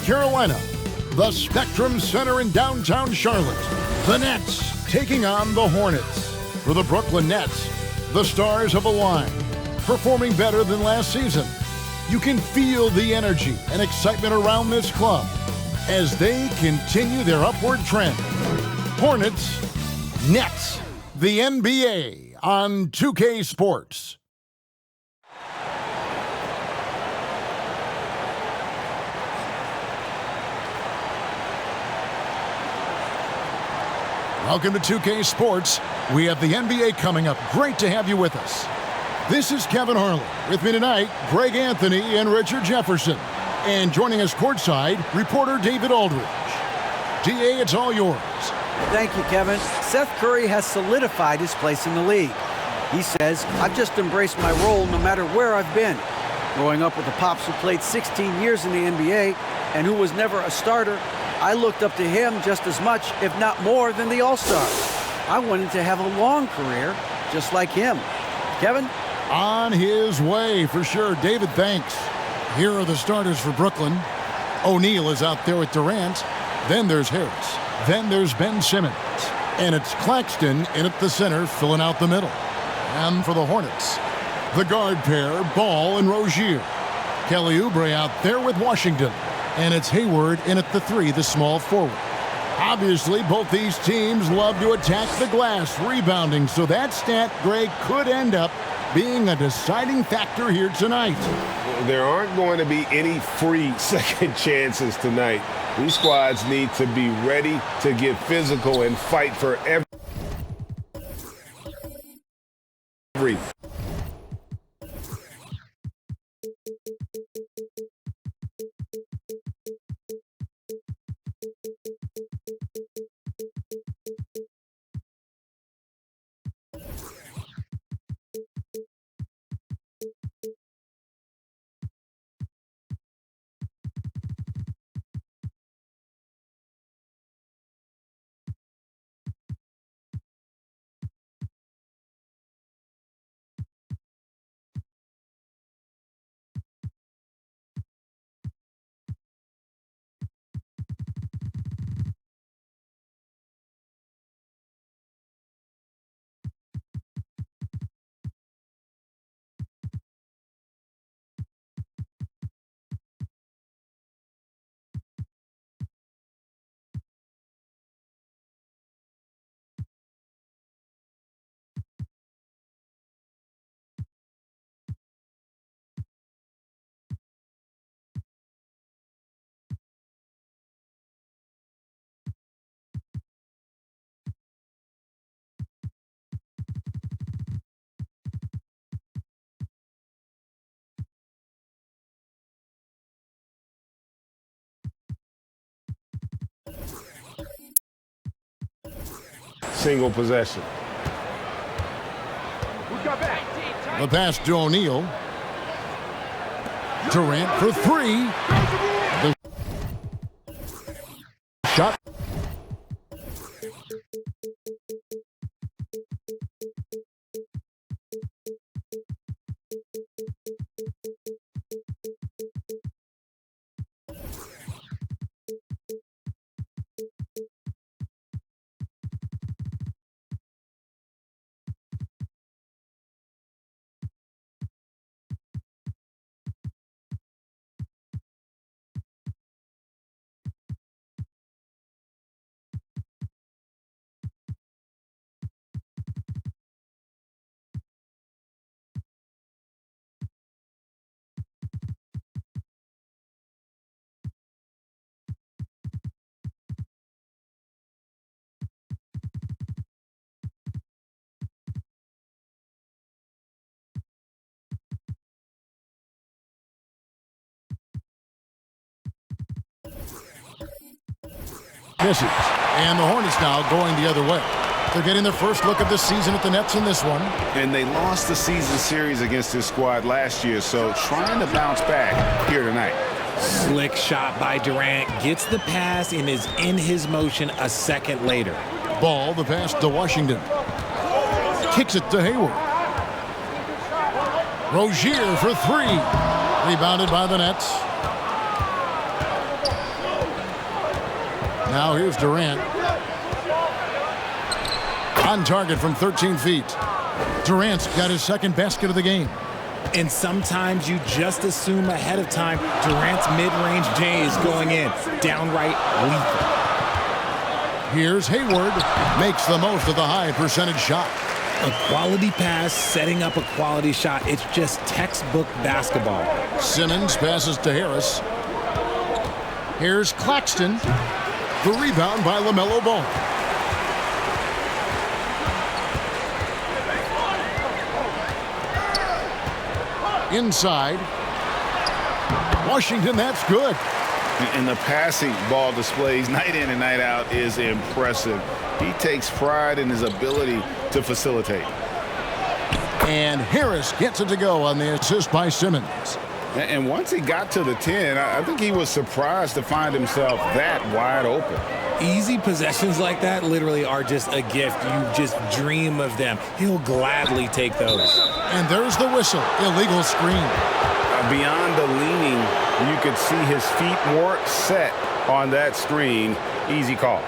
Carolina. The Spectrum Center in downtown Charlotte. The Nets taking on the Hornets. For the Brooklyn Nets, the stars have aligned, performing better than last season. You can feel the energy and excitement around this club as they continue their upward trend. Hornets, Nets, the NBA on 2K Sports. Welcome to 2K Sports. We have the NBA coming up. Great to have you with us. This is Kevin Harlan. With me tonight, Greg Anthony and Richard Jefferson. And joining us courtside, reporter David Aldridge. DA, it's all yours. Thank you, Kevin. Seth Curry has solidified his place in the league. He says, I've just embraced my role no matter where I've been. Growing up with a pops who played 16 years in the NBA and who was never a starter, I looked up to him just as much, if not more, than the All-Stars. I wanted to have a long career just like him. Kevin? On his way, for sure. David, thanks. Here are the starters for Brooklyn. O'Neal is out there with Durant. Then there's Harris. Then there's Ben Simmons. And it's Claxton in at the center, filling out the middle. And for the Hornets, the guard pair, Ball and Rozier. Kelly Oubre out there with Washington. And it's Hayward in at the three, the small forward. Obviously, both these teams love to attack the glass, rebounding, so that stat, Greg, could end up being a deciding factor here tonight. There aren't going to be any free second chances tonight. These squads need to be ready to get physical and fight for every. Single possession. The pass to O'Neal. Durant for three. The shot. Misses. And the Hornets now going the other way. They're getting their first look of the season at the Nets in this one. And they lost the season series against this squad last year, so trying to bounce back here tonight. Slick shot by Durant, gets the pass and is in his motion a second later. Ball, the pass to Washington. Kicks it to Hayward. Rozier for three. Rebounded by the Nets. Now here's Durant. On target from 13 feet. Durant's got his second basket of the game. And sometimes you just assume ahead of time Durant's mid-range J is going in. Downright lethal. Here's Hayward. Makes the most of the high percentage shot. A quality pass, setting up a quality shot. It's just textbook basketball. Simmons passes to Harris. Here's Claxton. The rebound by LaMelo Ball. Inside. Washington, that's good. And the passing ball displays night in and night out is impressive. He takes pride in his ability to facilitate. And Harris gets it to go on the assist by Simmons. And once he got to the 10, I think he was surprised to find himself that wide open. Easy possessions like that literally are just a gift. You just dream of them. He'll gladly take those. And there's the whistle. Illegal screen. Beyond the leaning, you could see his feet more set on that screen. Easy call.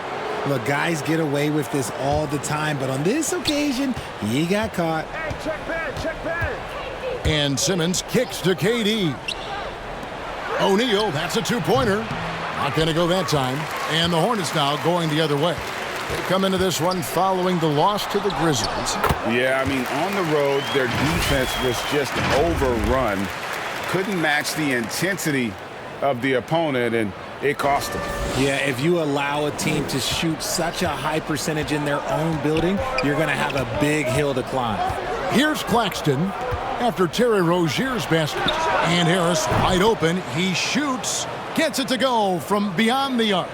Look, guys get away with this all the time, but on this occasion, he got caught. Hey, check pad. And Simmons kicks to KD. O'Neal, that's a two-pointer. Not going to go that time. And the Hornets now going the other way. They come into this one following the loss to the Grizzlies. Yeah, I mean, on the road, their defense was just overrun. Couldn't match the intensity of the opponent, and it cost them. Yeah, if you allow a team to shoot such a high percentage in their own building, you're going to have a big hill to climb. Here's Claxton after Terry Rozier's basket. And Harris wide open. He shoots. Gets it to go from beyond the arc.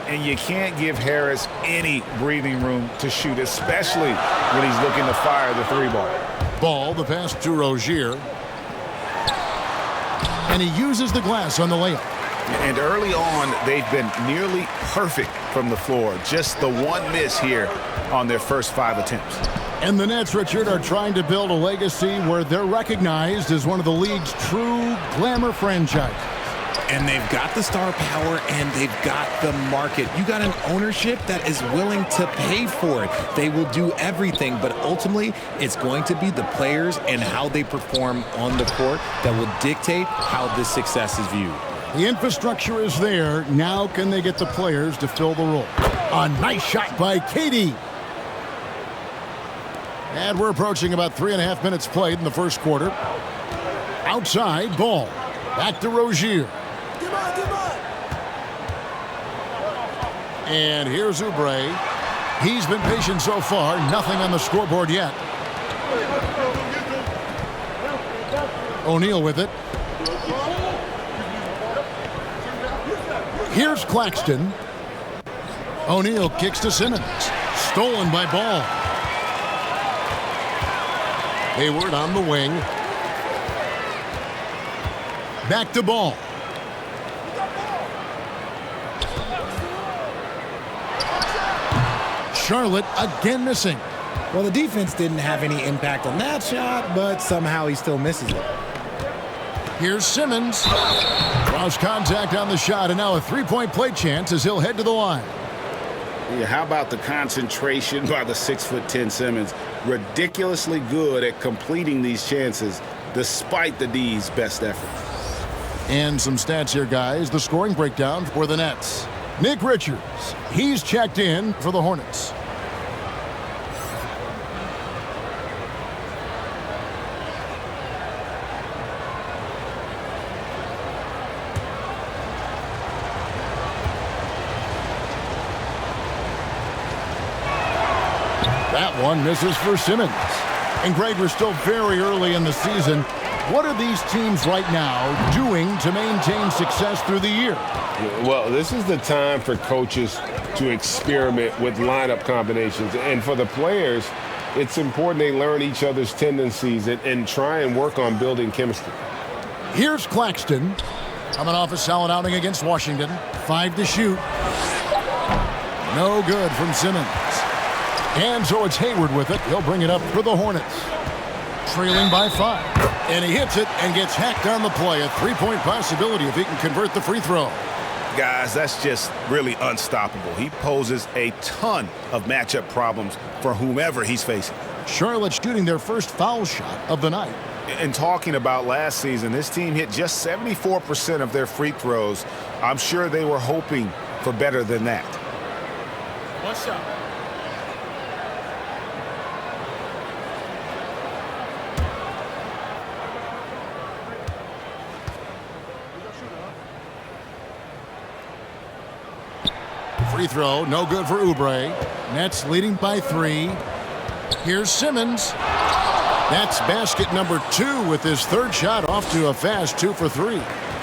And you can't give Harris any breathing room to shoot, especially when he's looking to fire the three ball. Ball, the pass to Rozier. And he uses the glass on the layup. And early on, they've been nearly perfect from the floor. Just the one miss here on their first 5 attempts. And the Nets, Richard, are trying to build a legacy where they're recognized as one of the league's true glamour franchises. And they've got the star power and they've got the market. You got an ownership that is willing to pay for it. They will do everything, but ultimately it's going to be the players and how they perform on the court that will dictate how this success is viewed. The infrastructure is there. Now can they get the players to fill the role? A nice shot by KD. And we're approaching about 3.5 minutes played in the first quarter. Outside, Ball. Back to Rozier. And here's Oubre. He's been patient so far. Nothing on the scoreboard yet. O'Neal with it. Here's Claxton. O'Neal kicks to Simmons. Stolen by Ball. Hayward on the wing. Back to Ball. Charlotte again missing. Well, the defense didn't have any impact on that shot, but somehow he still misses it. Here's Simmons. Draws contact on the shot, and now a three-point play chance as he'll head to the line. Yeah, how about the concentration by the 6'10" Simmons? Ridiculously good at completing these chances despite the D's best effort. And some stats here, guys. The scoring breakdown for the Nets. Nick Richards, he's checked in for the Hornets. That one misses for Simmons. And Greg, we're still very early in the season. What are these teams right now doing to maintain success through the year? Well, this is the time for coaches to experiment with lineup combinations. And for the players, it's important they learn each other's tendencies and try and work on building chemistry. Here's Claxton. Coming off a solid outing against Washington. 5 to shoot. No good from Simmons. And so it's Hayward with it. He'll bring it up for the Hornets. Trailing by 5. And he hits it and gets hacked on the play. A three-point possibility if he can convert the free throw. Guys, that's just really unstoppable. He poses a ton of matchup problems for whomever he's facing. Charlotte shooting their first foul shot of the night. And talking about last season, this team hit just 74% of their free throws. I'm sure they were hoping for better than that. What's up? Free throw, no good for Oubre. Nets leading by 3. Here's Simmons. That's basket number 2 with his third shot off to a fast 2 for 3.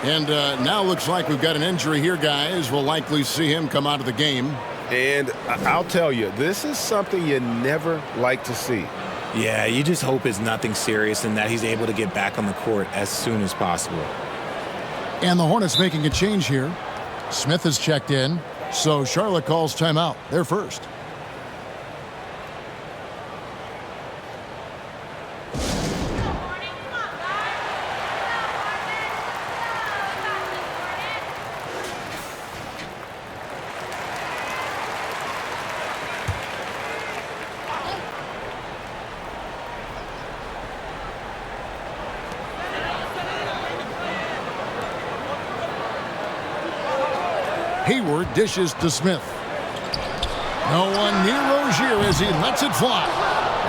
And now looks like we've got an injury here, guys. We'll likely see him come out of the game. And I'll tell you, this is something you never like to see. Yeah, you just hope it's nothing serious and that he's able to get back on the court as soon as possible. And the Hornets making a change here. Smith has checked in, so Charlotte calls timeout. They're first. Hayward dishes to Smith. No one near Rozier as he lets it fly.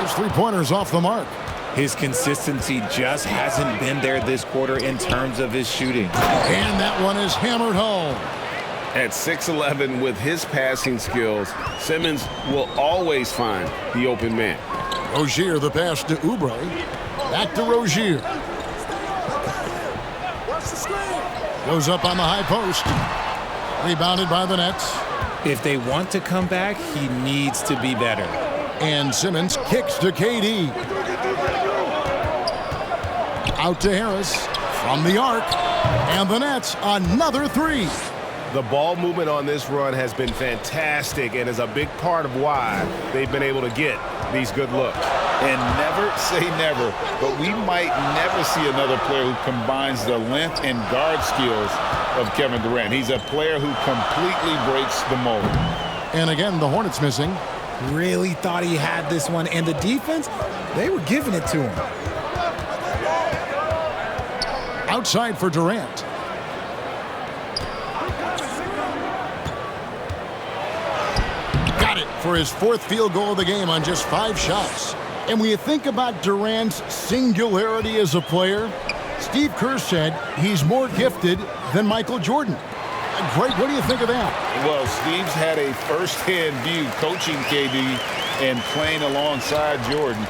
His three-pointers off the mark. His consistency just hasn't been there this quarter in terms of his shooting. And that one is hammered home. At 6'11", with his passing skills, Simmons will always find the open man. Rozier the pass to Oubre. Back to Rozier. Goes up on the high post. Rebounded by the Nets. If they want to come back, he needs to be better. And Simmons kicks to KD. Out to Harris from the arc. And the Nets, another 3. The ball movement on this run has been fantastic and is a big part of why they've been able to get these good looks. And never say never, but we might never see another player who combines the length and guard skills of Kevin Durant. He's a player who completely breaks the mold. And again, the Hornets missing. Really thought he had this one, and the defense, they were giving it to him. Outside for Durant. Got it for his 4th field goal of the game on just 5 shots. And when you think about Durant's singularity as a player, Steve Kerr said he's more gifted than Michael Jordan. Greg, what do you think of that? Well, Steve's had a first-hand view coaching KD and playing alongside Jordan.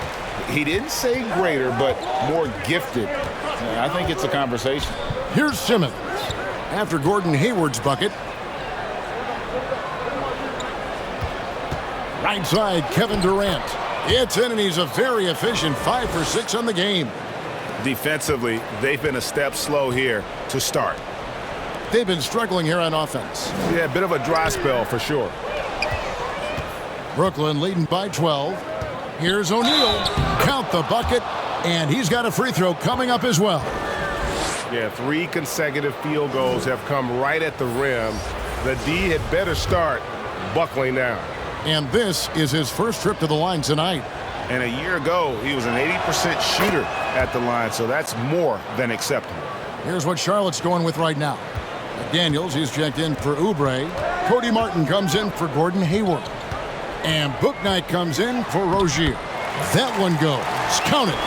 He didn't say greater, but more gifted. I think it's a conversation. Here's Simmons after Gordon Hayward's bucket. Right side, Kevin Durant. It's in, and he's a very efficient 5 for 6 on the game. Defensively, they've been a step slow here to start. They've been struggling here on offense. Yeah, a bit of a dry spell for sure. Brooklyn leading by 12. Here's O'Neal. Count the bucket, and he's got a free throw coming up as well. Yeah, 3 consecutive field goals have come right at the rim. The D had better start buckling down. And this is his first trip to the line tonight. And a year ago, he was an 80% shooter at the line, so that's more than acceptable. Here's what Charlotte's going with right now. Daniels, he's checked in for Oubre. Cody Martin comes in for Gordon Hayward. And Bouknight comes in for Rozier. That one goes. Count it.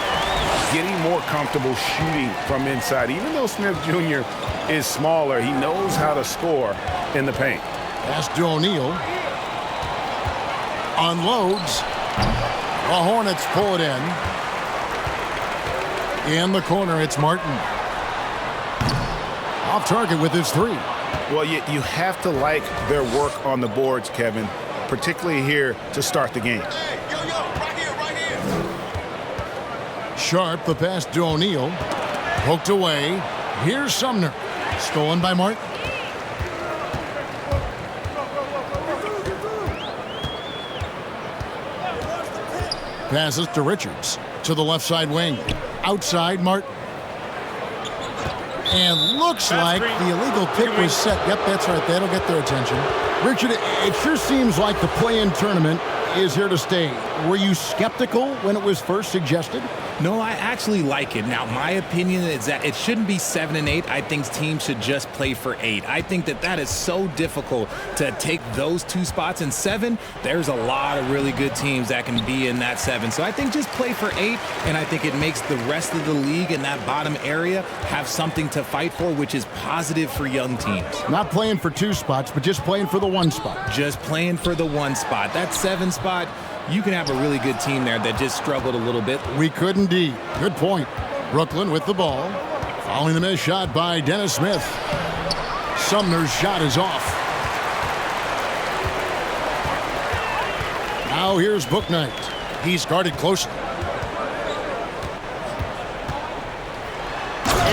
Getting more comfortable shooting from inside. Even though Smith Jr. is smaller, he knows how to score in the paint. Pass to O'Neal. Unloads. The Hornets pull it in. In the corner, it's Martin. Off target with his 3. Well, you have to like their work on the boards, Kevin, particularly here to start the game. Hey, right here. Sharp, the pass to O'Neal. Poked away. Here's Sumner. Stolen by Martin. Passes to Richards. To the left side wing. Outside, Martin. And looks like the illegal pick was set. Yep, that's right. That'll get their attention. Richard, it sure seems like the play-in tournament is here to stay. Were you skeptical when it was first suggested? No, I actually like it. Now, my opinion is that it shouldn't be 7 and 8. I think teams should just play for 8. I think that is so difficult to take those 2 spots. In 7, there's a lot of really good teams that can be in that 7. So I think just play for 8, and I think it makes the rest of the league in that bottom area have something to fight for, which is positive for young teams. Not playing for 2 spots, but just playing for the 1 spot. Just playing for the 1 spot. That 7 spot, you can have a really good team there that just struggled a little bit. We could indeed. Good point. Brooklyn with the ball. Following the missed shot by Dennis Smith. Sumner's shot is off. Now here's Bouknight. He's guarded closely.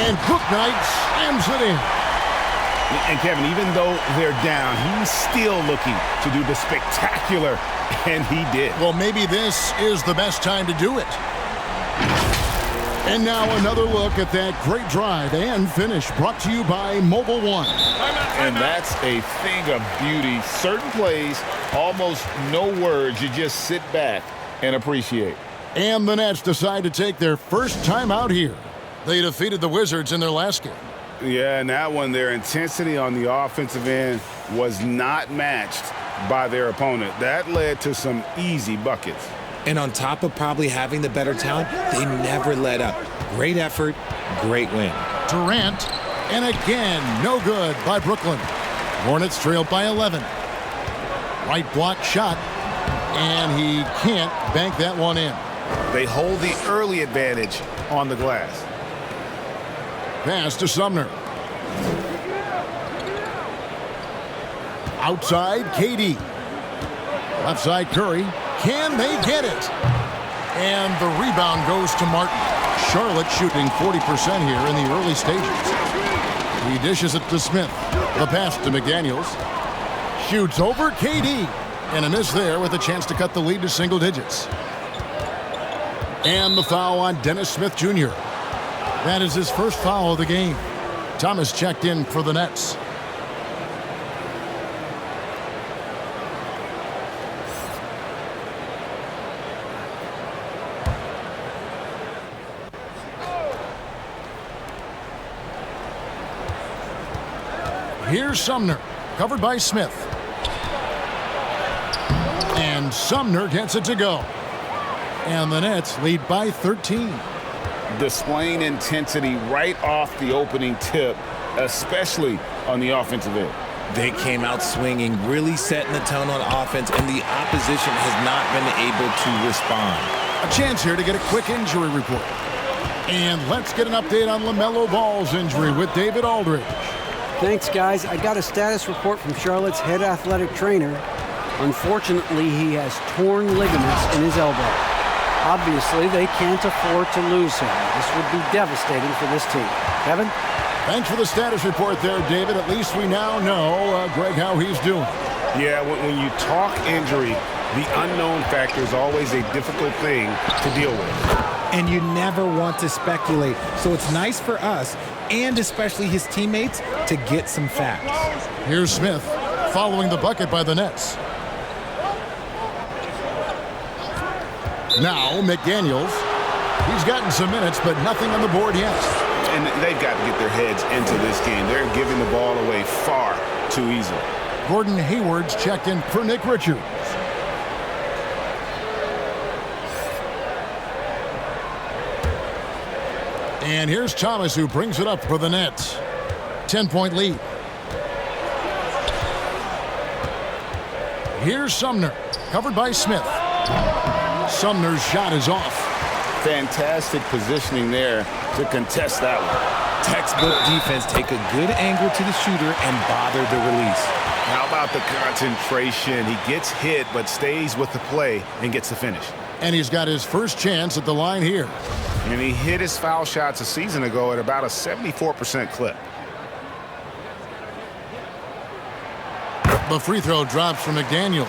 And Bouknight slams it in. And Kevin, even though they're down, he's still looking to do the spectacular, and he did. Well, maybe this is the best time to do it. And now another look at that great drive and finish brought to you by Mobile One. And that's a thing of beauty. Certain plays, almost no words. You just sit back and appreciate. And the Nets decide to take their first time out here. They defeated the Wizards in their last game. Yeah, and that one, their intensity on the offensive end was not matched by their opponent. That led to some easy buckets. And on top of probably having the better talent, they never let up. Great effort, great win. Durant, and again, no good by Brooklyn. Hornets trailed by 11. Right block shot, and he can't bank that one in. They hold the early advantage on the glass. Pass to Sumner. Outside, KD. Left side, Curry. Can they get it? And the rebound goes to Martin. Charlotte shooting 40% here in the early stages. He dishes it to Smith. The pass to McDaniels. Shoots over KD. And a miss there with a chance to cut the lead to single digits. And the foul on Dennis Smith Jr. That is his first foul of the game. Thomas checked in for the Nets. Here's Sumner, covered by Smith. And Sumner gets it to go. And the Nets lead by 13. Displaying intensity right off the opening tip, especially on the offensive end. They came out swinging, really setting the tone on offense, and the opposition has not been able to respond. A chance here to get a quick injury report. And let's get an update on LaMelo Ball's injury with David Aldridge. Thanks, guys. I got a status report from Charlotte's head athletic trainer. Unfortunately, he has torn ligaments in his elbow. Obviously, they can't afford to lose him. This would be devastating for this team. Kevin? Thanks for the status report there, David. At least we now know, Greg, how he's doing. Yeah, when you talk injury, the unknown factor is always a difficult thing to deal with. And you never want to speculate. So it's nice for us, and especially his teammates, to get some facts. Here's Smith, following the bucket by the Nets. Now, McDaniels. He's gotten some minutes, but nothing on the board yet. And they've got to get their heads into this game. They're giving the ball away far too easily. Gordon Hayward's checked in for Nick Richards. And here's Thomas, who brings it up for the Nets. 10-point lead. Here's Sumner, covered by Smith. Sumner's shot is off. Fantastic positioning there to contest that one. Textbook defense, take a good angle to the shooter and bother the release. How about the concentration? He gets hit but stays with the play and gets the finish. And he's got his first chance at the line here. And he hit his foul shots a season ago at about a 74% clip. The free throw drops from McDaniels.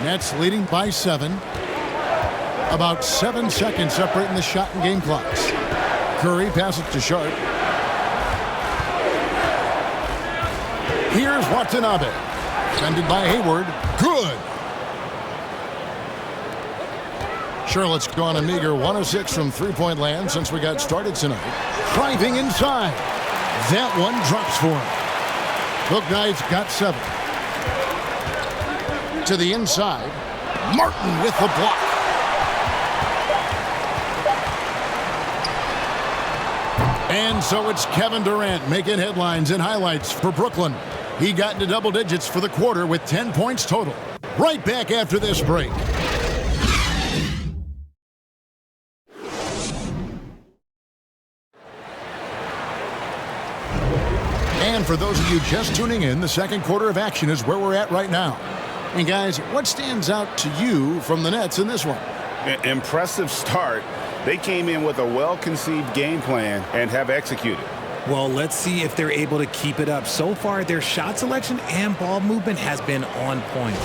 Nets leading by 7. About 7 seconds separating the shot and game clocks. Curry passes to Sharp. Here's Watanabe. Defended by Hayward. Good. Charlotte's gone a meager 1 of 6 from three-point land since we got started tonight. Driving inside. That one drops for him. Book Knight's got 7. To the inside. Martin with the block. And so it's Kevin Durant making headlines and highlights for Brooklyn. He got into double digits for the quarter with 10 points total. Right back after this break. And for those of you just tuning in, the second quarter of action is where we're at right now. And guys, what stands out to you from the Nets in this one? Impressive start. They came in with a well-conceived game plan and have executed. Well, let's see if they're able to keep it up. So far, their shot selection and ball movement has been on point.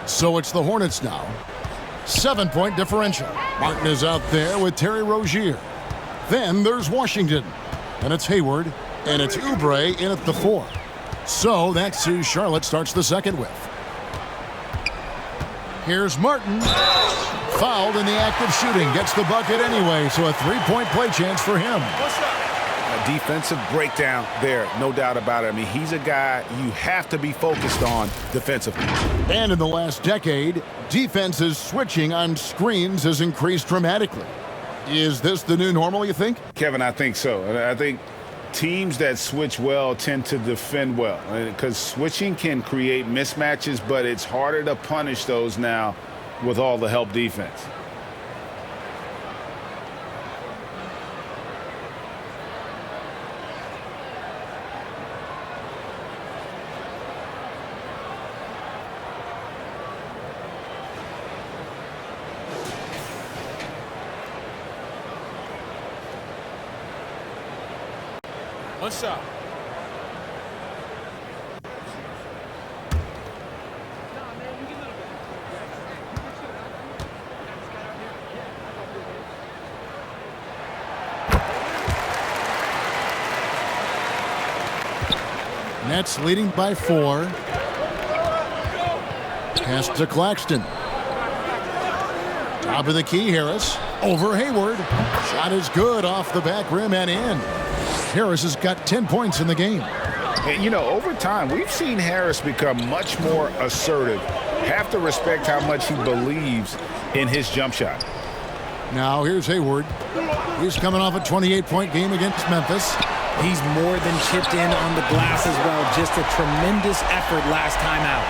So it's the Hornets now. 7-point differential. Martin is out there with Terry Rozier. Then there's Washington. And it's Hayward. And it's Oubre in at the 4. So that's who Charlotte starts the second with. Here's Martin. Fouled in the act of shooting. Gets the bucket anyway, so a 3-point play chance for him. A defensive breakdown there, no doubt about it. I mean, he's a guy you have to be focused on defensively. And in the last decade, defenses switching on screens has increased dramatically. Is this the new normal, you think? Kevin, I think so. And I think teams that switch well tend to defend well, because switching can create mismatches, but it's harder to punish those now with all the help defense. One shot. Nets leading by 4. Pass to Claxton. Top of the key, Harris. Over Hayward. Shot is good off the back rim and in. Harris has got 10 points in the game. And, you know, over time, we've seen Harris become much more assertive. Have to respect how much he believes in his jump shot. Now here's Hayward. He's coming off a 28-point game against Memphis. He's more than chipped in on the glass as well. Just a tremendous effort last time out.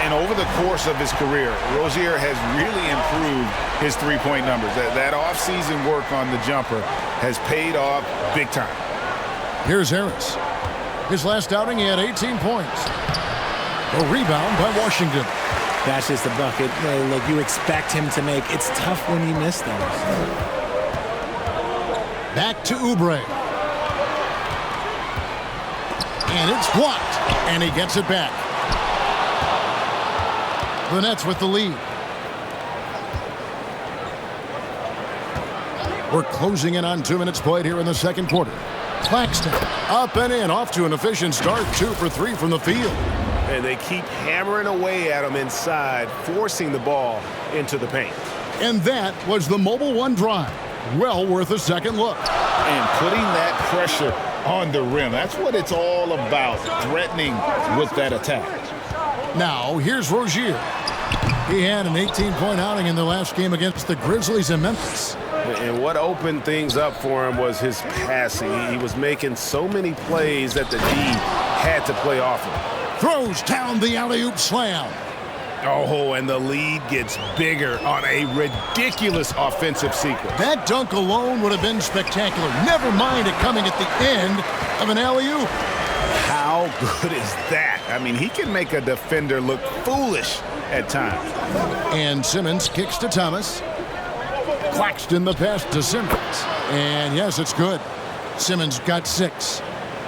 And over the course of his career, Rozier has really improved his three-point numbers. That off-season work on the jumper has paid off big time. Here's Harris. His last outing, he had 18 points. A rebound by Washington. That's just a bucket. Look, you expect him to make. It's tough when he missed those. Back to Oubre. And it's blocked. And he gets it back. The Nets with the lead. We're closing in on 2 minutes played here in the second quarter. Claxton up and in, off to an efficient start. 2 for 3 from the field. And they keep hammering away at him inside, forcing the ball into the paint. And that was the Mobile One drive. Well worth a second look. And putting that pressure on the rim. That's what it's all about, threatening with that attack. Now, here's Rozier. He had an 18-point outing in their last game against the Grizzlies in Memphis. And what opened things up for him was his passing. He was making so many plays that the D had to play off him. Throws down the alley-oop slam. Oh, and the lead gets bigger on a ridiculous offensive sequence. That dunk alone would have been spectacular. Never mind it coming at the end of an alley-oop. How good is that? I mean, he can make a defender look foolish at times. And Simmons kicks to Thomas. Claxton the pass to Simmons. And yes, it's good. Simmons got 6.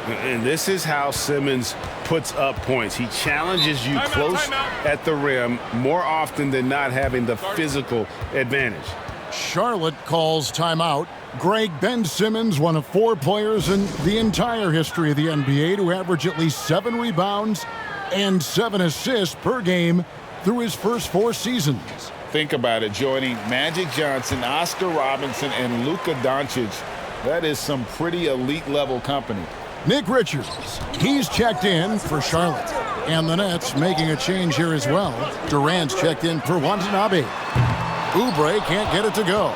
And this is how Simmons puts up points. He challenges you close at the rim more often than not, having the physical advantage. Charlotte calls timeout. Greg, Ben Simmons, one of 4 players in the entire history of the NBA to average at least 7 rebounds and 7 assists per game through his first 4 seasons. Think about it, joining Magic Johnson, Oscar Robinson, and Luka Doncic. That is some pretty elite level company. Nick Richards, he's checked in for Charlotte. And the Nets making a change here as well. Durant's checked in for Watanabe. Oubre can't get it to go.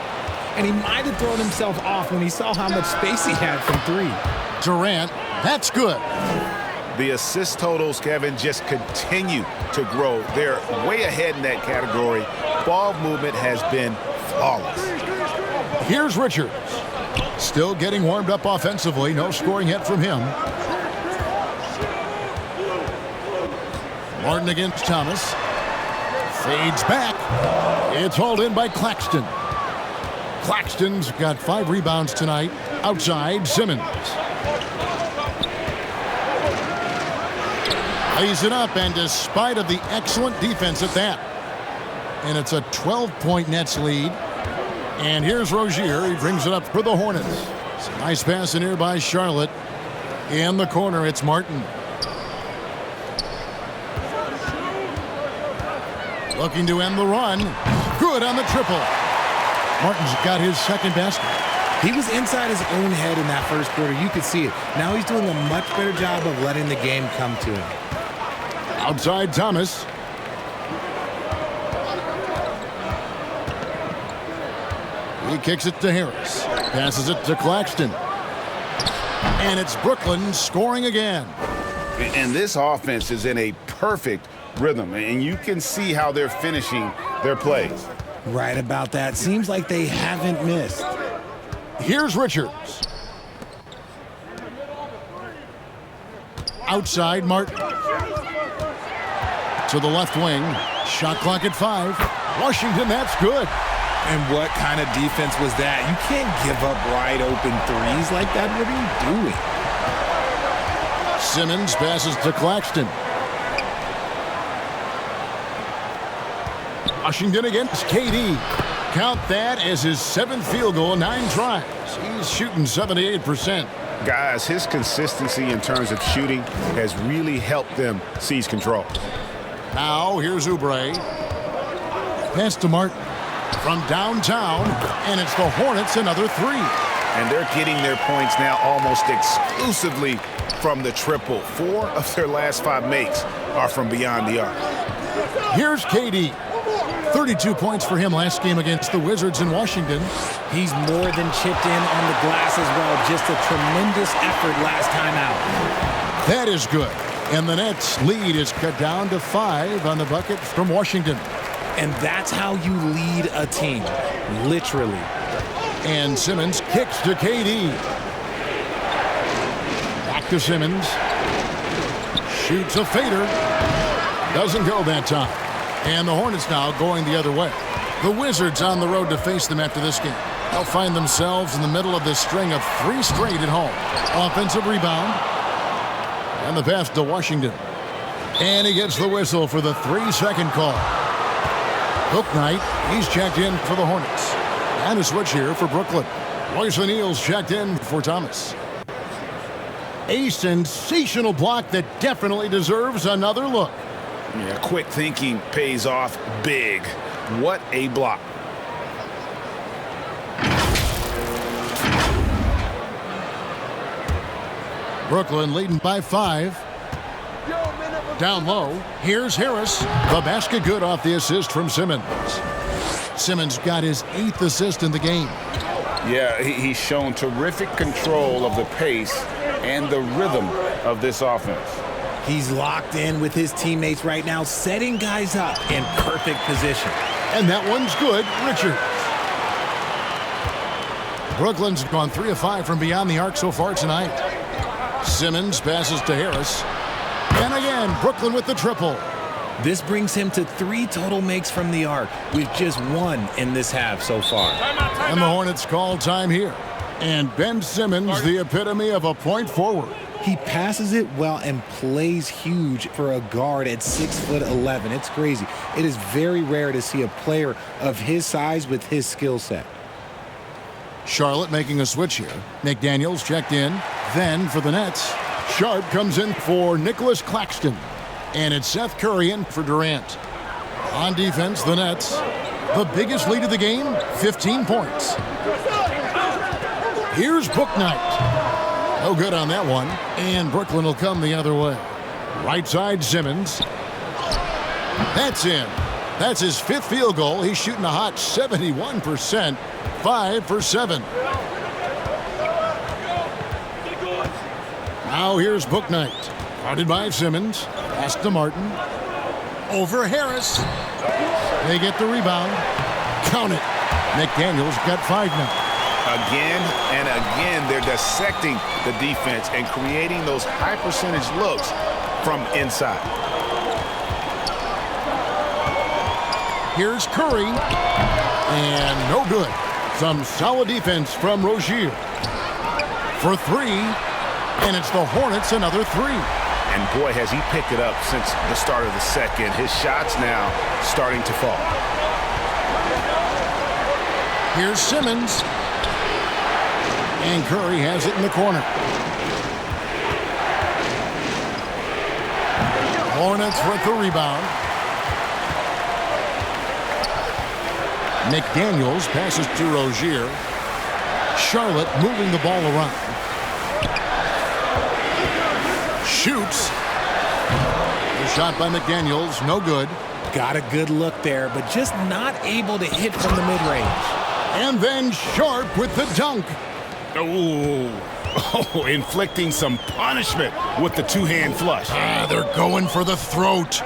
And he might have thrown himself off when he saw how much space he had from 3. Durant, that's good. The assist totals, Kevin, just continue to grow. They're way ahead in that category. Ball movement has been flawless. Here's Richards. Still getting warmed up offensively. No scoring yet from him. Martin against Thomas. Fades back. It's hauled in by Claxton. Claxton's got 5 rebounds tonight. Outside, Simmons. Lays it up, and despite of the excellent defense at that. And it's a 12-point Nets lead. And here's Rozier. He brings it up for the Hornets. It's a nice pass in here by Charlotte. In the corner, it's Martin. Looking to end the run. Good on the triple. Martin's got his second basket. He was inside his own head in that first quarter. You could see it. Now he's doing a much better job of letting the game come to him. Outside Thomas. He kicks it to Harris. Passes it to Claxton. And it's Brooklyn scoring again. And this offense is in a perfect rhythm, and you can see how they're finishing their plays. Right about that. Seems like they haven't missed. Here's Richards. Outside Martin. To the left wing. Shot clock at 5. Washington, that's good. And what kind of defense was that? You can't give up wide open threes like that. What are you doing? Simmons passes to Claxton. Washington against KD. Count that as his 7th field goal, 9 tries. He's shooting 78%. Guys, his consistency in terms of shooting has really helped them seize control. Now here's Oubre. Pass to Martin from downtown, and it's the Hornets another 3. And they're getting their points now almost exclusively from the triple. 4 of their last 5 makes are from beyond the arc. Here's KD. 32 points for him last game against the Wizards in Washington. He's more than chipped in on the glass as well. Just a tremendous effort last time out. That is good. And the Nets lead is cut down to 5 on the bucket from Washington. And that's how you lead a team, literally. And Simmons kicks to KD. Back to Simmons. Shoots a fader. Doesn't go that time. And the Hornets now going the other way. The Wizards on the road to face them after this game. They'll find themselves in the middle of this string of 3 straight at home. Offensive rebound. And the pass to Washington. And he gets the whistle for the 3-second call. Hook Knight, he's checked in for the Hornets. And a switch here for Brooklyn. Royce O'Neal's checked in for Thomas. A sensational block that definitely deserves another look. Yeah, quick thinking pays off big. What a block. Brooklyn leading by 5. Down low, here's Harris. The basket good off the assist from Simmons. Simmons got his 8th assist in the game. Yeah, he's shown terrific control of the pace and the rhythm of this offense. He's locked in with his teammates right now, setting guys up in perfect position. And that one's good, Richards. Brooklyn's gone 3 of 5 from beyond the arc so far tonight. Simmons passes to Harris. And again, Brooklyn with the triple. This brings him to 3 total makes from the arc, with just 1 in this half so far. And the Hornets call time here. And Ben Simmons, the epitome of a point forward. He passes it well and plays huge for a guard at 6'11". It's crazy. It is very rare to see a player of his size with his skill set. Charlotte making a switch here. McDaniels checked in. Then for the Nets, Sharp comes in for Nicholas Claxton. And it's Seth Curry in for Durant. On defense, the Nets, the biggest lead of the game, 15 points. Here's Bouknight. No good on that one. And Brooklyn will come the other way. Right side, Simmons. That's in. That's his 5th field goal. He's shooting a hot 71%. 5 for 7. Now here's Bouknight. Guarded by Simmons. Pass to Martin. Over Harris. They get the rebound. Count it. McDaniels got 5 now. Again and again, they're dissecting the defense and creating those high percentage looks from inside. Here's Curry. And no good. Some solid defense from Rozier. For 3. And it's the Hornets another 3. And boy, has he picked it up since the start of the second. His shots now starting to fall. Here's Simmons. And Curry has it in the corner. Hornets with the rebound. McDaniels passes to Rozier. Charlotte moving the ball around. Shoots. The shot by McDaniels, no good. Got a good look there, but just not able to hit from the mid-range. And then Sharp with the dunk. Oh, inflicting some punishment with the two-hand flush. They're going for the throat.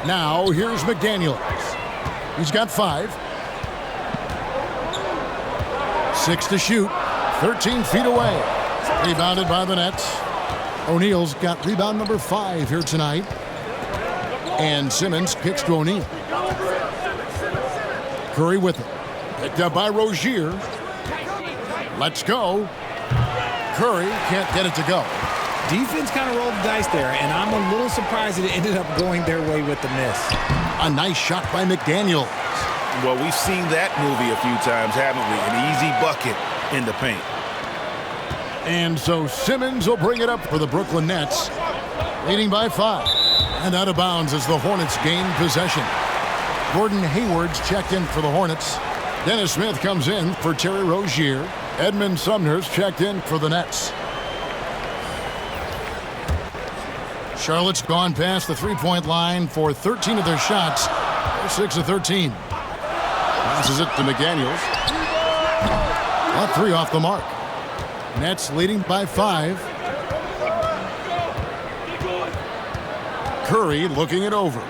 Now here's McDaniels. He's got 5. 6 to shoot. 13 feet away. Rebounded by the Nets. O'Neal's got rebound number 5 here tonight. And Simmons kicks to O'Neal. Curry with it. Picked up by Rozier. Let's go. Curry can't get it to go. Defense kind of rolled the dice there, and I'm a little surprised that it ended up going their way with the miss. A nice shot by McDaniels. Well, we've seen that movie a few times, haven't we? An easy bucket in the paint. And so Simmons will bring it up for the Brooklyn Nets, leading by 5. And out of bounds as the Hornets gain possession. Gordon Hayward's checked in for the Hornets. Dennis Smith comes in for Terry Rozier. Edmund Sumner's checked in for the Nets. Charlotte's gone past the three-point line for 13 of their shots. They're 6 of 13. Passes it to McDaniels. A 3 off the mark. Nets leading by 5. Curry looking it over.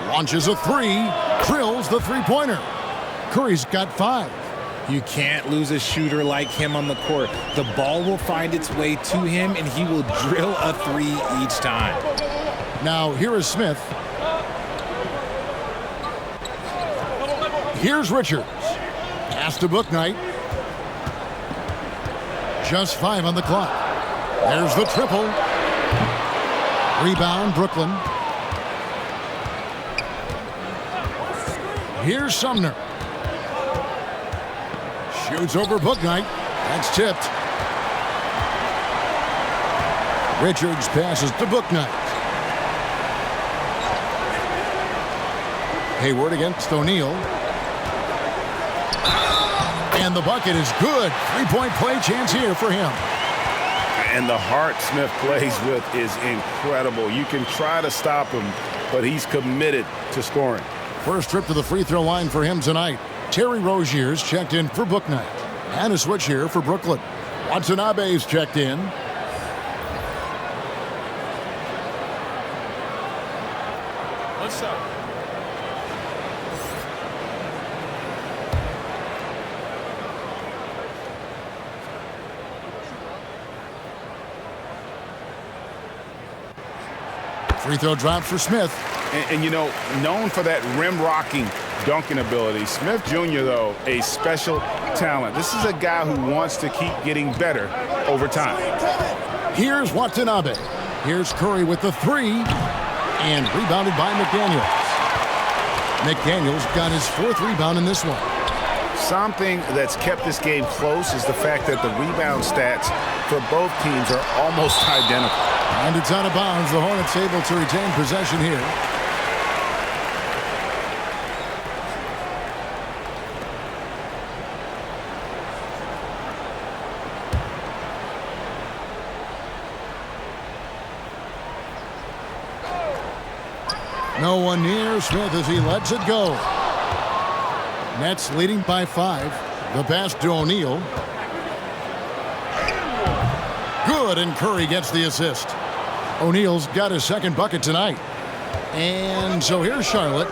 Launches a 3. Drills the three-pointer. Curry's got 5. You can't lose a shooter like him on the court. The ball will find its way to him, and he will drill a 3 each time. Now, here is Smith. Here's Richards. Pass to Bouknight. Just 5 on the clock. There's the triple. Rebound, Brooklyn. Here's Sumner. Shoots over Bouknight. That's tipped. Richards passes to Bouknight. Hayward against O'Neal. And the bucket is good. 3-point play chance here for him. And the heart Smith plays with is incredible. You can try to stop him, but he's committed to scoring. First trip to the free throw line for him tonight. Terry Rozier's checked in for Bouknight. And a switch here for Brooklyn. Watanabe's checked in. What's up? Free throw drop for Smith. And you know, known for that rim rocking dunking ability. Smith Jr., though, a special talent. This is a guy who wants to keep getting better over time. Here's Watanabe. Here's Curry with the three. And rebounded by McDaniels. McDaniels got his 4th rebound in this one. Something that's kept this game close is the fact that the rebound stats for both teams are almost identical. And it's out of bounds. The Hornets able to retain possession here. No one near Smith as he lets it go. Nets leading by 5. The pass to O'Neal. Good, and Curry gets the assist. O'Neal's got his 2nd bucket tonight. And so here's Charlotte.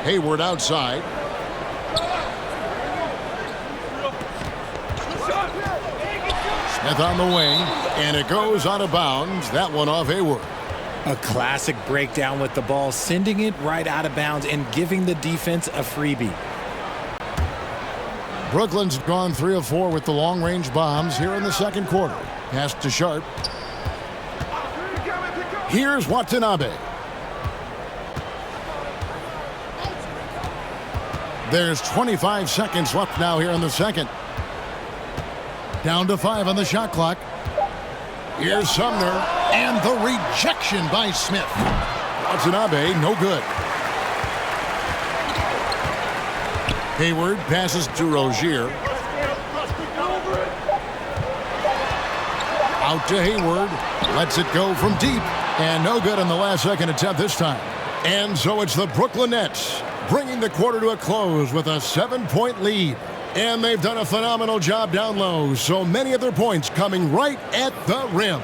Hayward outside. Smith on the wing, and it goes out of bounds. That one off Hayward. A classic breakdown with the ball, sending it right out of bounds and giving the defense a freebie. Brooklyn's gone 3 of 4 with the long-range bombs here in the 2nd quarter. Pass to Sharp. Here's Watanabe. There's 25 seconds left now here in the 2nd. Down to 5 on the shot clock. Here's Sumner, and the rejection by Smith. Watanabe, no good. Hayward passes to Rozier. Out to Hayward. Lets it go from deep. And no good on the last second attempt this time. And so it's the Brooklyn Nets bringing the quarter to a close with a 7-point lead. And they've done a phenomenal job down low. So many of their points coming right at the rim.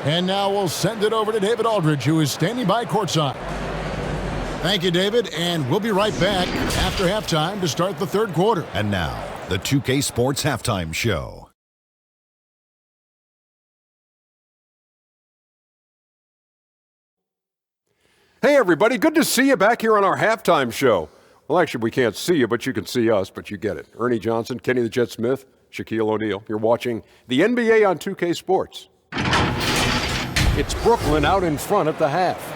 And now we'll send it over to David Aldridge, who is standing by courtside. Thank you, David, and we'll be right back after halftime to start the 3rd quarter. And now, the 2K Sports Halftime Show. Hey, everybody. Good to see you back here on our halftime show. Well, actually, we can't see you, but you can see us, but you get it. Ernie Johnson, Kenny the Jet Smith, Shaquille O'Neal. You're watching the NBA on 2K Sports. It's Brooklyn out in front at the half.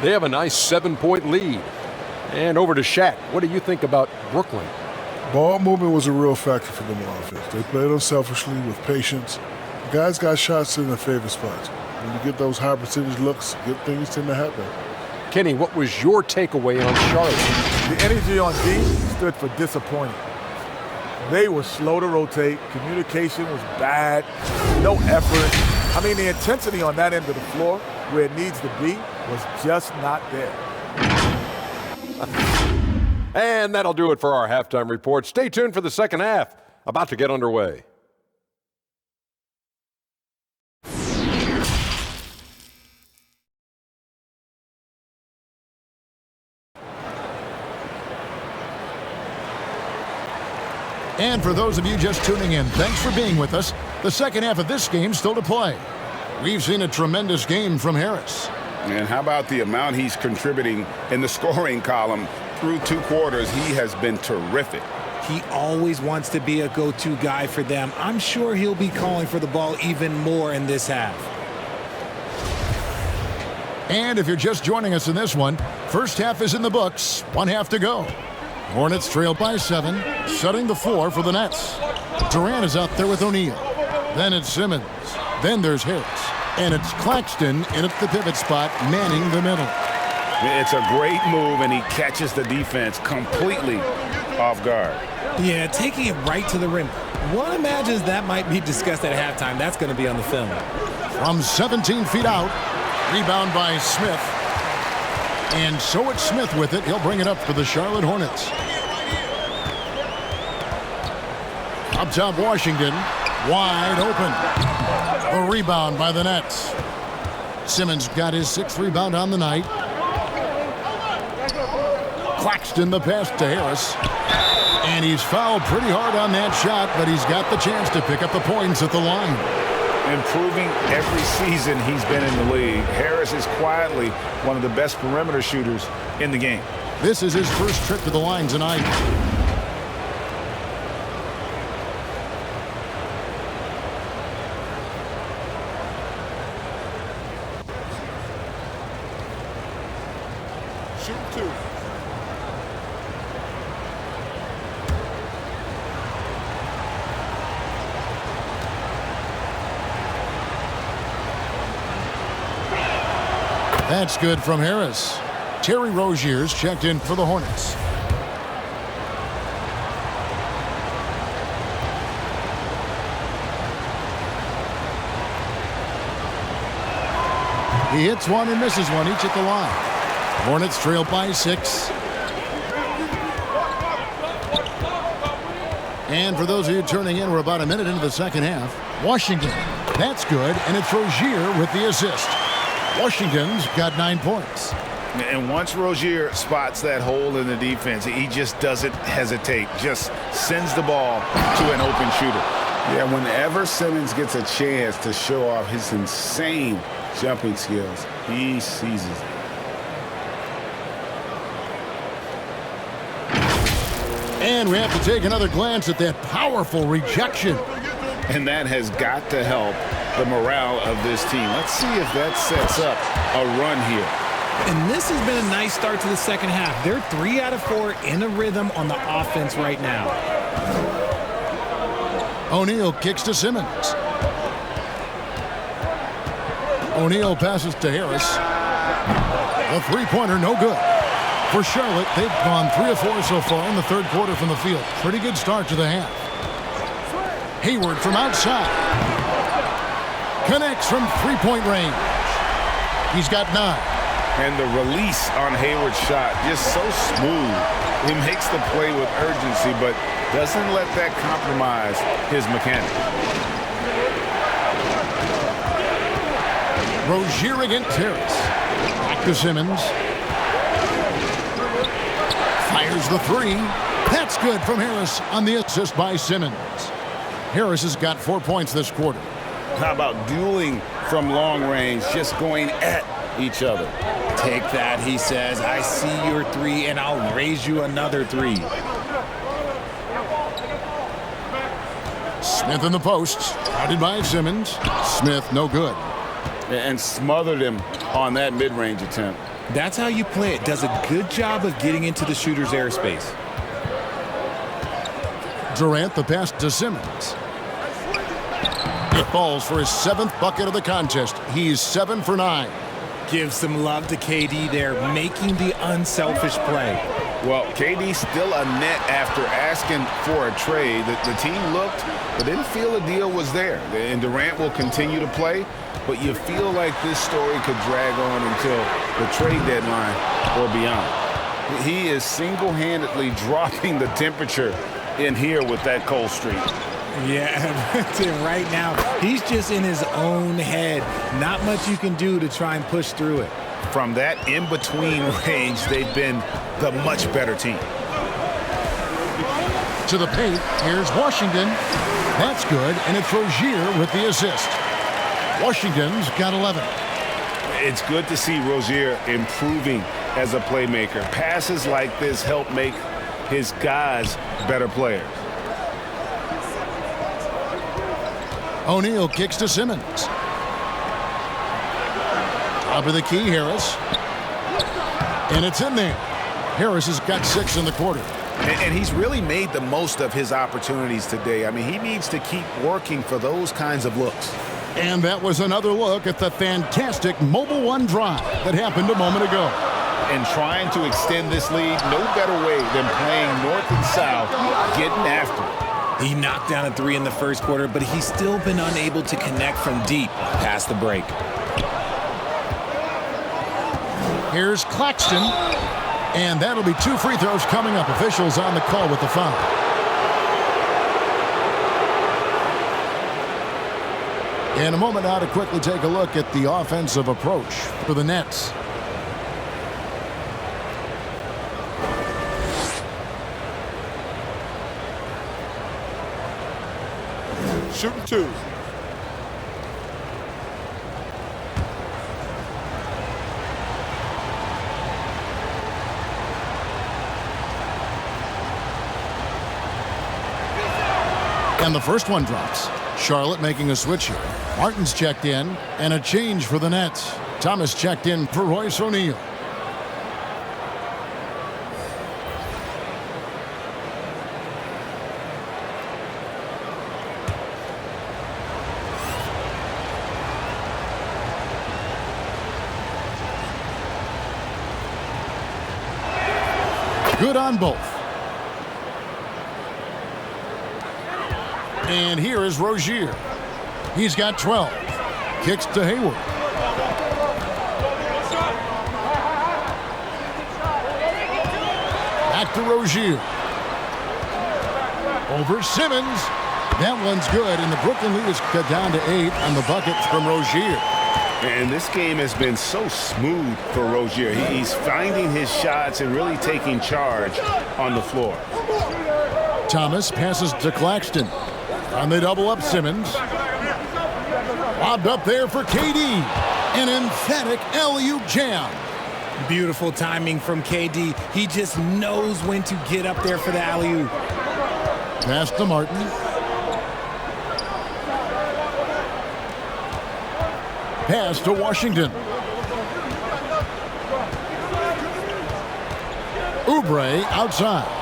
They have a nice 7-point lead. And over to Shaq. What do you think about Brooklyn? Ball movement was a real factor for them on offense. They played unselfishly with patience. The guys got shots in their favorite spots. When you get those high percentage looks, good things tend to happen. Kenny, what was your takeaway on Charlotte? The energy on D stood for disappointing. They were slow to rotate. Communication was bad. No effort. I mean, the intensity on that end of the floor, where it needs to be, was just not there. And that'll do it for our halftime report. Stay tuned for the second half, about to get underway. And for those of you just tuning in, thanks for being with us. The second half of this game still to play. We've seen a tremendous game from Harris. And how about the amount he's contributing in the scoring column through 2 quarters? He has been terrific. He always wants to be a go-to guy for them. I'm sure he'll be calling for the ball even more in this half. And if you're just joining us in this one, first half is in the books. 1 half to go. Hornets trail by 7, setting the floor for the Nets. Durant is out there with O'Neal. Then it's Simmons. Then there's Harris. And it's Claxton in at the pivot spot, manning the middle. It's a great move, and he catches the defense completely off guard. Yeah, taking it right to the rim. One imagines that might be discussed at halftime. That's going to be on the film. From 17 feet out, rebound by Smith. And so it's Smith with it. He'll bring it up for the Charlotte Hornets. Up top, Washington. Wide open. A rebound by the Nets. Simmons got his 6th rebound on the night. Claxton the pass to Harris. And he's fouled pretty hard on that shot, but he's got the chance to pick up the points at the line. Improving every season he's been in the league. Harris is quietly one of the best perimeter shooters in the game. This is his first trip to the line tonight. Shooting 2. That's good from Harris. Terry Rozier's checked in for the Hornets. He hits one and misses one, each at the line. Hornets trail by 6. And for those of you turning in, we're about a minute into the second half. Washington, that's good, and it's Rozier with the assist. Washington's got 9 points. And once Rozier spots that hole in the defense, he just doesn't hesitate, just sends the ball to an open shooter. Yeah, whenever Simmons gets a chance to show off his insane jumping skills, he seizes it. And we have to take another glance at that powerful rejection. And that has got to help the morale of this team. Let's see if that sets up a run here. And this has been a nice start to the second half. They're 3 out of 4 in a rhythm on the offense right now. O'Neal kicks to Simmons. O'Neal passes to Harris. A three-pointer, no good. For Charlotte, they've gone 3 of 4 so far in the third quarter from the field. Pretty good start to the half. Hayward from outside. Connects from three-point range. He's got 9. And the release on Hayward's shot, just so smooth. He makes the play with urgency, but doesn't let that compromise his mechanics. Rozier against Harris. Back to Simmons. Fires the 3. That's good from Harris on the assist by Simmons. Harris has got 4 points this quarter. How about dueling from long range, just going at each other? Take that, he says. I see your 3, and I'll raise you another 3. Smith in the post. Guarded by Simmons. Smith, no good. And smothered him on that mid-range attempt. That's how you play it. Does a good job of getting into the shooter's airspace. Durant, the pass to Simmons. It falls for his 7th bucket of the contest. He's 7 for 9. Give some love to KD there, making the unselfish play. Well, KD still a net after asking for a trade. The team looked, but didn't feel a deal was there. And Durant will continue to play, but you feel like this story could drag on until the trade deadline or beyond. He is single-handedly dropping the temperature in here with that cold streak. Yeah, right now, he's just in his own head. Not much you can do to try and push through it. From that in-between range, they've been the much better team. To the paint, here's Washington. That's good, and it's Rozier with the assist. Washington's got 11. It's good to see Rozier improving as a playmaker. Passes like this help make his guys better players. O'Neal kicks to Simmons. Top of the key, Harris. And it's in there. Harris has got 6 in the quarter. And he's really made the most of his opportunities today. I mean, he needs to keep working for those kinds of looks. And that was another look at the fantastic Mobile One drive that happened a moment ago. And trying to extend this lead, no better way than playing north and south, getting after it. He knocked down a 3 in the first quarter, but he's still been unable to connect from deep past the break. Here's Claxton. And that'll be 2 free throws coming up. Officials on the call with the foul. In a moment now to quickly take a look at the offensive approach for the Nets. Shooting 2. And the first one drops. Charlotte making a switch here. Martin's checked in, and a change for the Nets. Thomas checked in for Royce O'Neal. Good on both. And here is Rozier. He's got 12. Kicks to Hayward. Back to Rozier. Over Simmons. That one's good, and the Brooklyn lead is cut down to 8 on the bucket from Rozier. And this game has been so smooth for Rozier. He's finding his shots and really taking charge on the floor. Thomas passes to Claxton. And they double up Simmons. Lobbed up there for KD. An emphatic alley-oop jam. Beautiful timing from KD. He just knows when to get up there for the alley-oop. Pass to Martin. Pass to Washington. Oubre outside.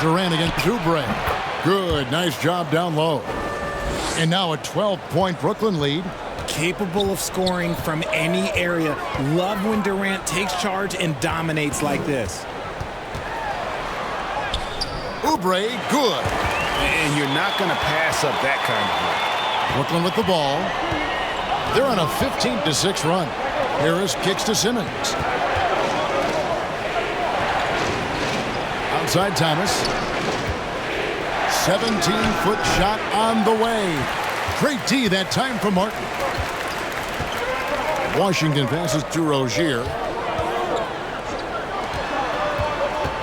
Durant against Oubre. Good, nice job down low. And now a 12-point Brooklyn lead. Capable of scoring from any area. Love when Durant takes charge and dominates like this. Oubre, good. And you're not going to pass up that kind of play. Brooklyn with the ball. They're on a 15-6 run. Harris kicks to Simmons. Outside Thomas. 17-foot shot on the way. Great D that time from Martin. Washington passes to Rozier.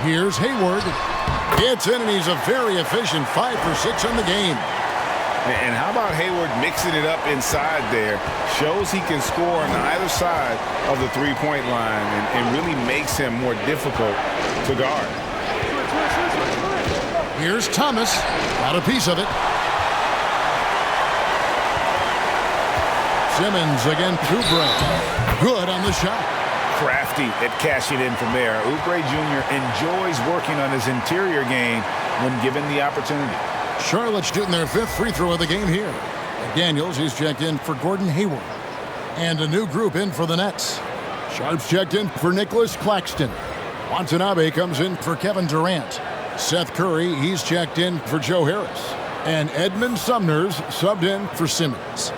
Here's Hayward. Gets in, and he's a very efficient 5 for 6 in the game. And how about Hayward mixing it up inside there? Shows he can score on either side of the three-point line and really makes him more difficult to guard. Here's Thomas. Got a piece of it. Simmons against Oubre. Good on the shot. Crafty at cashing in from there. Oubre Jr. enjoys working on his interior game when given the opportunity. Charlotte's shooting their 5th free throw of the game here. Daniels, he's checked in for Gordon Hayward. And a new group in for the Nets. Sharp's checked in for Nicholas Claxton. Watanabe comes in for Kevin Durant. Seth Curry, he's checked in for Joe Harris. And Edmund Sumner's subbed in for Simmons.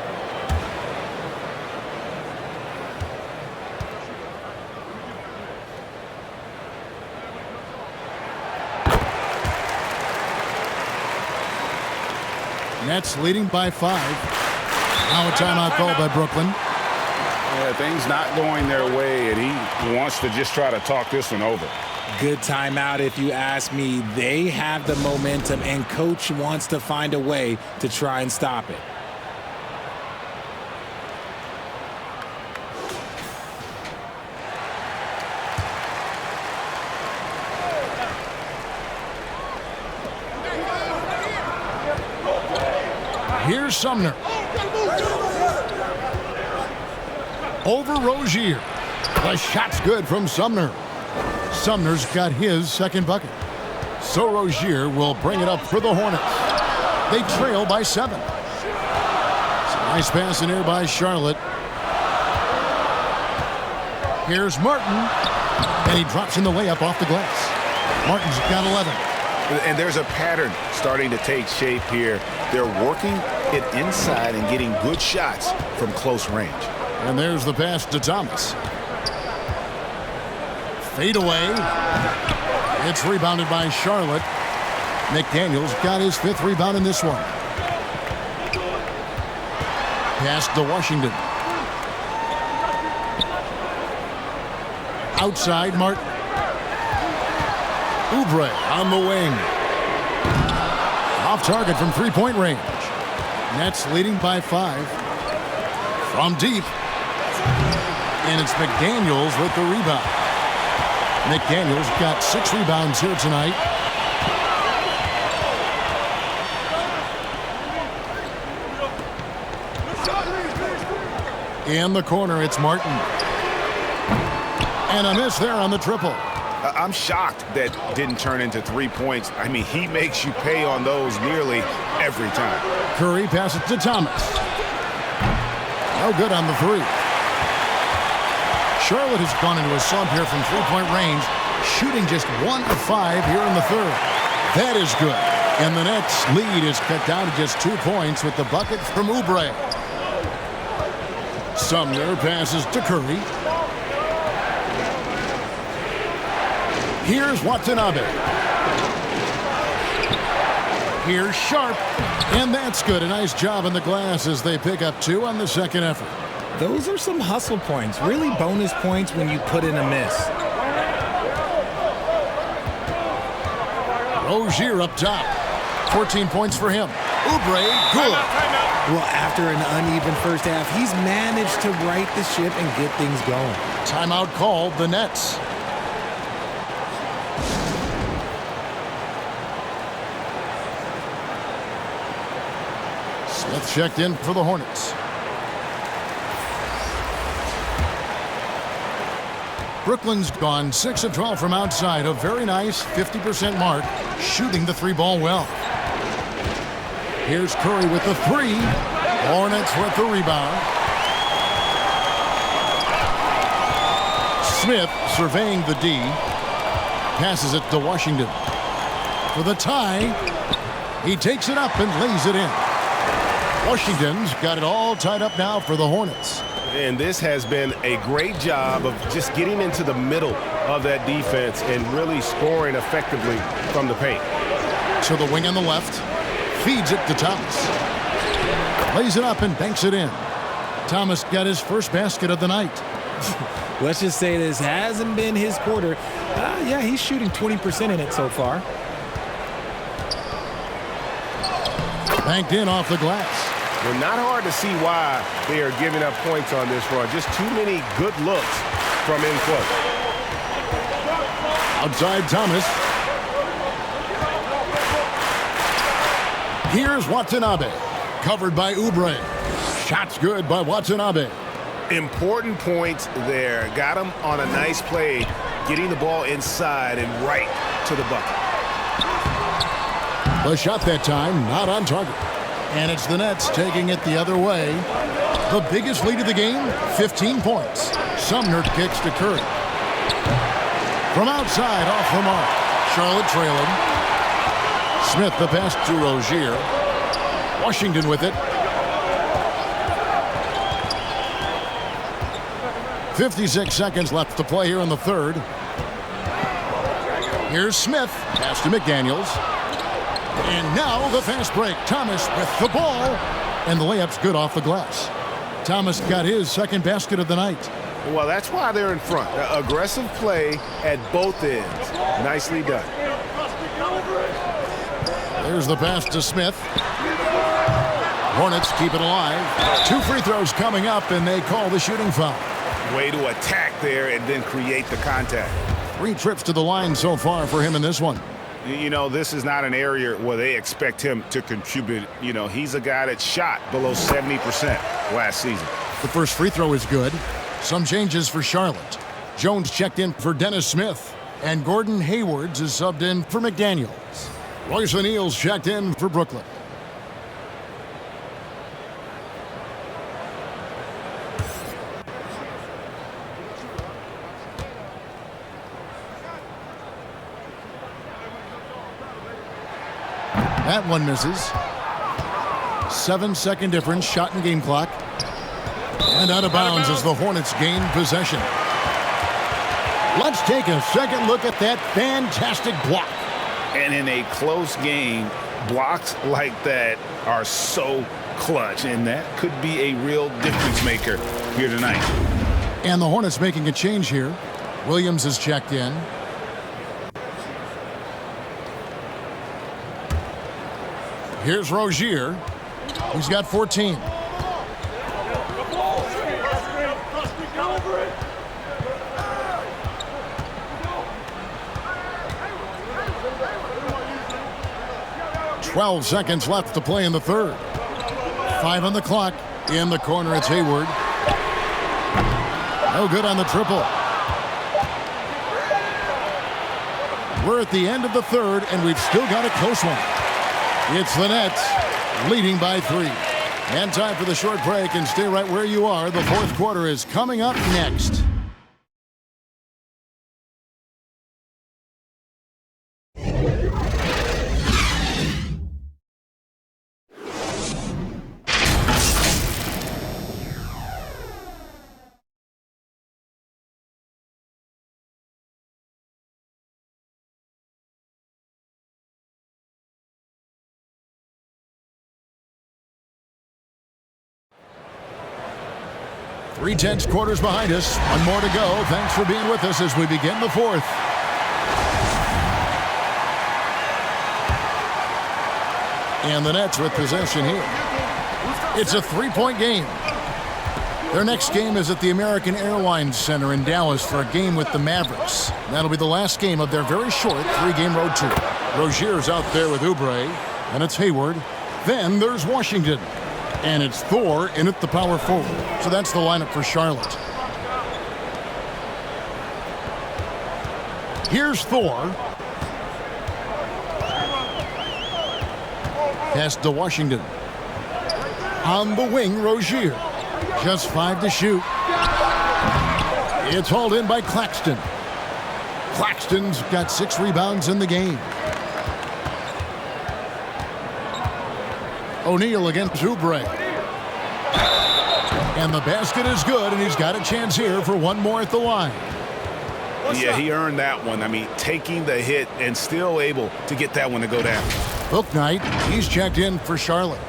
Nets leading by 5. Now a timeout called by Brooklyn. Yeah, things not going their way, and he wants to just try to talk this one over. Good timeout if you ask me. They have the momentum, and coach wants to find a way to try and stop it. Here's Sumner. Over Rozier. The shot's good from Sumner. Sumner's got his 2nd bucket. So Rozier will bring it up for the Hornets. They trail by 7. It's a nice pass in here by Charlotte. Here's Martin. And he drops in the layup off the glass. Martin's got 11. And there's a pattern starting to take shape here. They're working it inside and getting good shots from close range. And there's the pass to Thomas. Fade away. It's rebounded by Charlotte. McDaniels got his 5th rebound in this one. Pass to Washington. Outside Martin. Oubre on the wing. Off target from 3-point range. Nets leading by 5. From deep. And it's McDaniels with the rebound. McDaniels got 6 rebounds here tonight. In the corner, it's Martin. And a miss there on the triple. I'm shocked that didn't turn into 3 points. I mean, he makes you pay on those nearly every time. Curry passes to Thomas. No good on the 3. Charlotte has gone into a slump here from three-point range, shooting just 1 of 5 here in the third. That is good. And the Nets' lead is cut down to just 2 points with the bucket from Oubre. Sumner passes to Curry. Here's Watanabe. Here's Sharp. And that's good. A nice job in the glass as they pick up 2 on the second effort. Those are some hustle points, really bonus points when you put in a miss. Rozier up top. 14 points for him. Oubre, good. Well, after an uneven first half, he's managed to right the ship and get things going. Timeout called, the Nets. Smith checked in for the Hornets. Brooklyn's gone 6 of 12 from outside, a very nice 50% mark, shooting the 3-ball well. Here's Curry with the 3. Hornets with the rebound. Smith surveying the D. Passes it to Washington. For the tie, he takes it up and lays it in. Washington's got it all tied up now for the Hornets. And this has been a great job of just getting into the middle of that defense and really scoring effectively from the paint. To the wing on the left. Feeds it to Thomas. Lays it up and banks it in. Thomas got his first basket of the night. Let's just say this hasn't been his quarter. Yeah, he's shooting 20% in it so far. Banked in off the glass. Well, not hard to see why they are giving up points on this run. Just too many good looks from in close. Outside Thomas. Here's Watanabe. Covered by Oubre. Shots good by Watanabe. Important points there. Got him on a nice play, getting the ball inside and right to the bucket. The shot that time, not on target. And it's the Nets taking it the other way. The biggest lead of the game, 15 points. Sumner kicks to Curry. From outside, off the mark. Charlotte trailing. Smith the pass to Rozier. Washington with it. 56 seconds left to play here in the third. Here's Smith. Pass to McDaniels. And now the fast break. Thomas with the ball. And the layup's good off the glass. Thomas got his second basket of the night. Well, that's why they're in front. Aggressive play at both ends. Nicely done. There's the pass to Smith. Hornets keep it alive. 2 free throws coming up, and they call the shooting foul. Way to attack there and then create the contact. 3 trips to the line so far for him in this one. You know, this is not an area where they expect him to contribute. You know, he's a guy that shot below 70% last season. The first free throw is good. Some changes for Charlotte. Jones checked in for Dennis Smith, and Gordon Haywards is subbed in for McDaniels. Royce O'Neal's checked in for Brooklyn. That one misses. 7-second difference, shot and game clock. And out of bounds as the Hornets gain possession. Let's take a second look at that fantastic block. And in a close game, blocks like that are so clutch, and that could be a real difference maker here tonight. And the Hornets making a change here. Williams is checked in. Here's Rozier. He's got 14. "12 seconds left to play in the third. 5 on the clock. In the corner, it's Hayward. No good on the triple. We're at the end of the third, and we've still got a close one. It's the Nets leading by 3. And time for the short break, and stay right where you are. The fourth quarter is coming up next. 3 quarters behind us. One more to go. Thanks for being with us as we begin the fourth. And the Nets with possession here. It's a 3-point game. Their next game is at the American Airlines Center in Dallas for a game with the Mavericks. That'll be the last game of their very short 3-game road trip. Rozier's out there with Oubre, and it's Hayward. Then there's Washington, and it's Thor in at the power forward. So that's the lineup for Charlotte. Here's Thor. Pass to Washington. On the wing, Rozier. Just 5 to shoot. It's hauled in by Claxton. Claxton's got 6 rebounds in the game. O'Neal against Oubre. And the basket is good, and he's got a chance here for one more at the line. Yeah, he earned that one. I mean, taking the hit and still able to get that one to go down. Bouknight, he's checked in for Charlotte.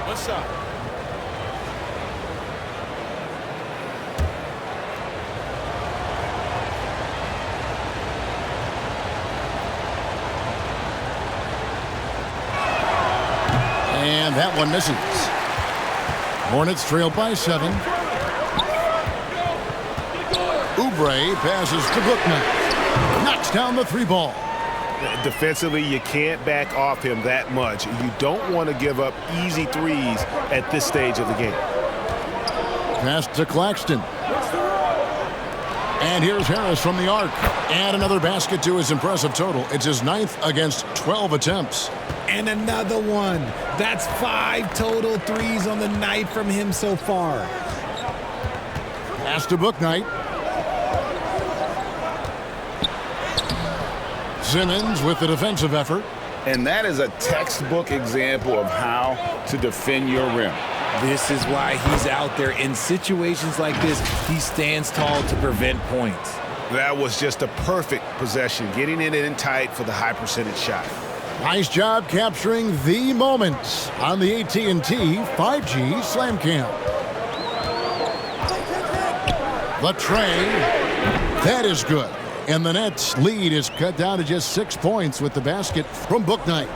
What's up? And that one misses. Hornets trail by 7. Oubre passes to Bouknight. Knocks down the 3-ball. Defensively, you can't back off him that much. You don't want to give up easy threes at this stage of the game. Pass to Claxton. And here's Harris from the arc. And another basket to his impressive total. It's his 9th against 12 attempts. And another one. That's 5 total threes on the night from him so far. Pass to Bouknight. Simmons with the defensive effort. And that is a textbook example of how to defend your rim. This is why he's out there. In situations like this, he stands tall to prevent points. That was just a perfect possession, getting it in tight for the high percentage shot. Nice job capturing the moments on the AT&T 5G Slam Cam. The tray. That is good. And the Nets' lead is cut down to just 6 points with the basket from Bouknight.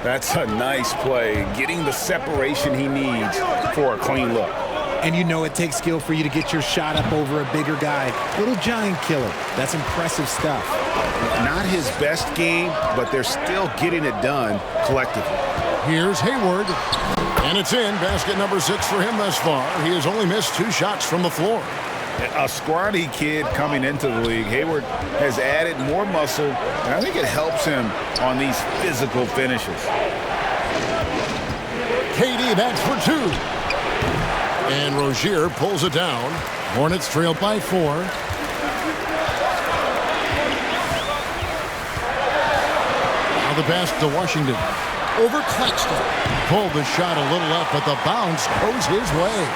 That's a nice play, getting the separation he needs for a clean look. And you know it takes skill for you to get your shot up over a bigger guy. Little giant killer. That's impressive stuff. Not his best game, but they're still getting it done collectively. Here's Hayward. And it's in. Basket number 6 for him thus far. He has only missed 2 shots from the floor. A scrawny kid coming into the league. Hayward has added more muscle, and I think it helps him on these physical finishes. KD, that's for 2. And Rozier pulls it down. Hornets trail by 4. Now the pass to Washington. Over Claxton. Pulled the shot a little up, but the bounce goes his way.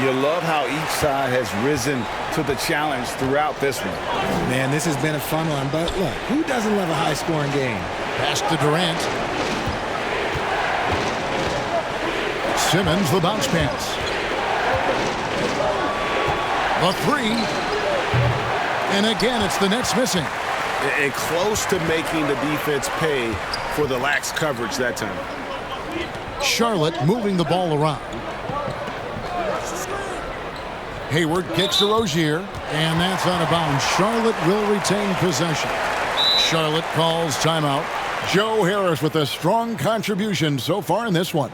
You love how each side has risen to the challenge throughout this one. Man, this has been a fun one, but look, who doesn't love a high-scoring game? Pass to Durant. Simmons, the bounce pass. A 3. And again, it's the Nets missing. And close to making the defense pay for the lax coverage that time. Charlotte moving the ball around. Hayward kicks to Rozier, and that's out of bounds. Charlotte will retain possession. Charlotte calls timeout. Joe Harris with a strong contribution so far in this one.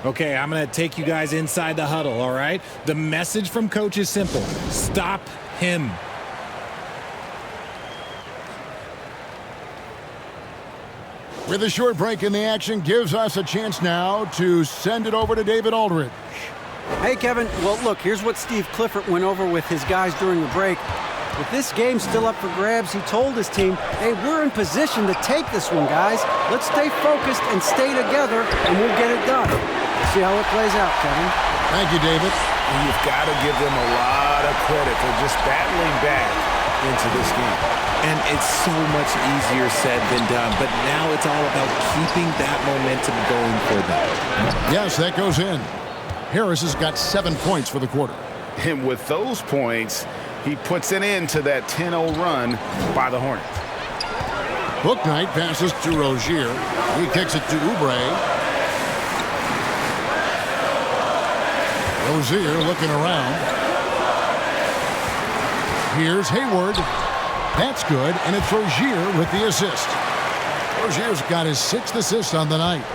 Okay, I'm going to take you guys inside the huddle, all right? The message from coach is simple. Stop him. With a short break in the action, gives us a chance now to send it over to David Aldridge. Hey, Kevin. Well, look, here's what Steve Clifford went over with his guys during the break. With this game still up for grabs, he told his team, hey, we're in position to take this one, guys. Let's stay focused and stay together, and we'll get it done. We'll see how it plays out, Kevin. Thank you, David. And you've got to give them a lot of credit for just battling back into this game. And it's so much easier said than done, but now it's all about keeping that momentum going for them. Yes, that goes in. Harris has got 7 points for the quarter. And with those points, he puts an end to that 10-0 run by the Hornets. Bouknight passes to Rozier. He kicks it to Oubre. Rozier looking around. Here's Hayward. That's good, and it's Rozier with the assist. Rozier's got his 6th assist on the night.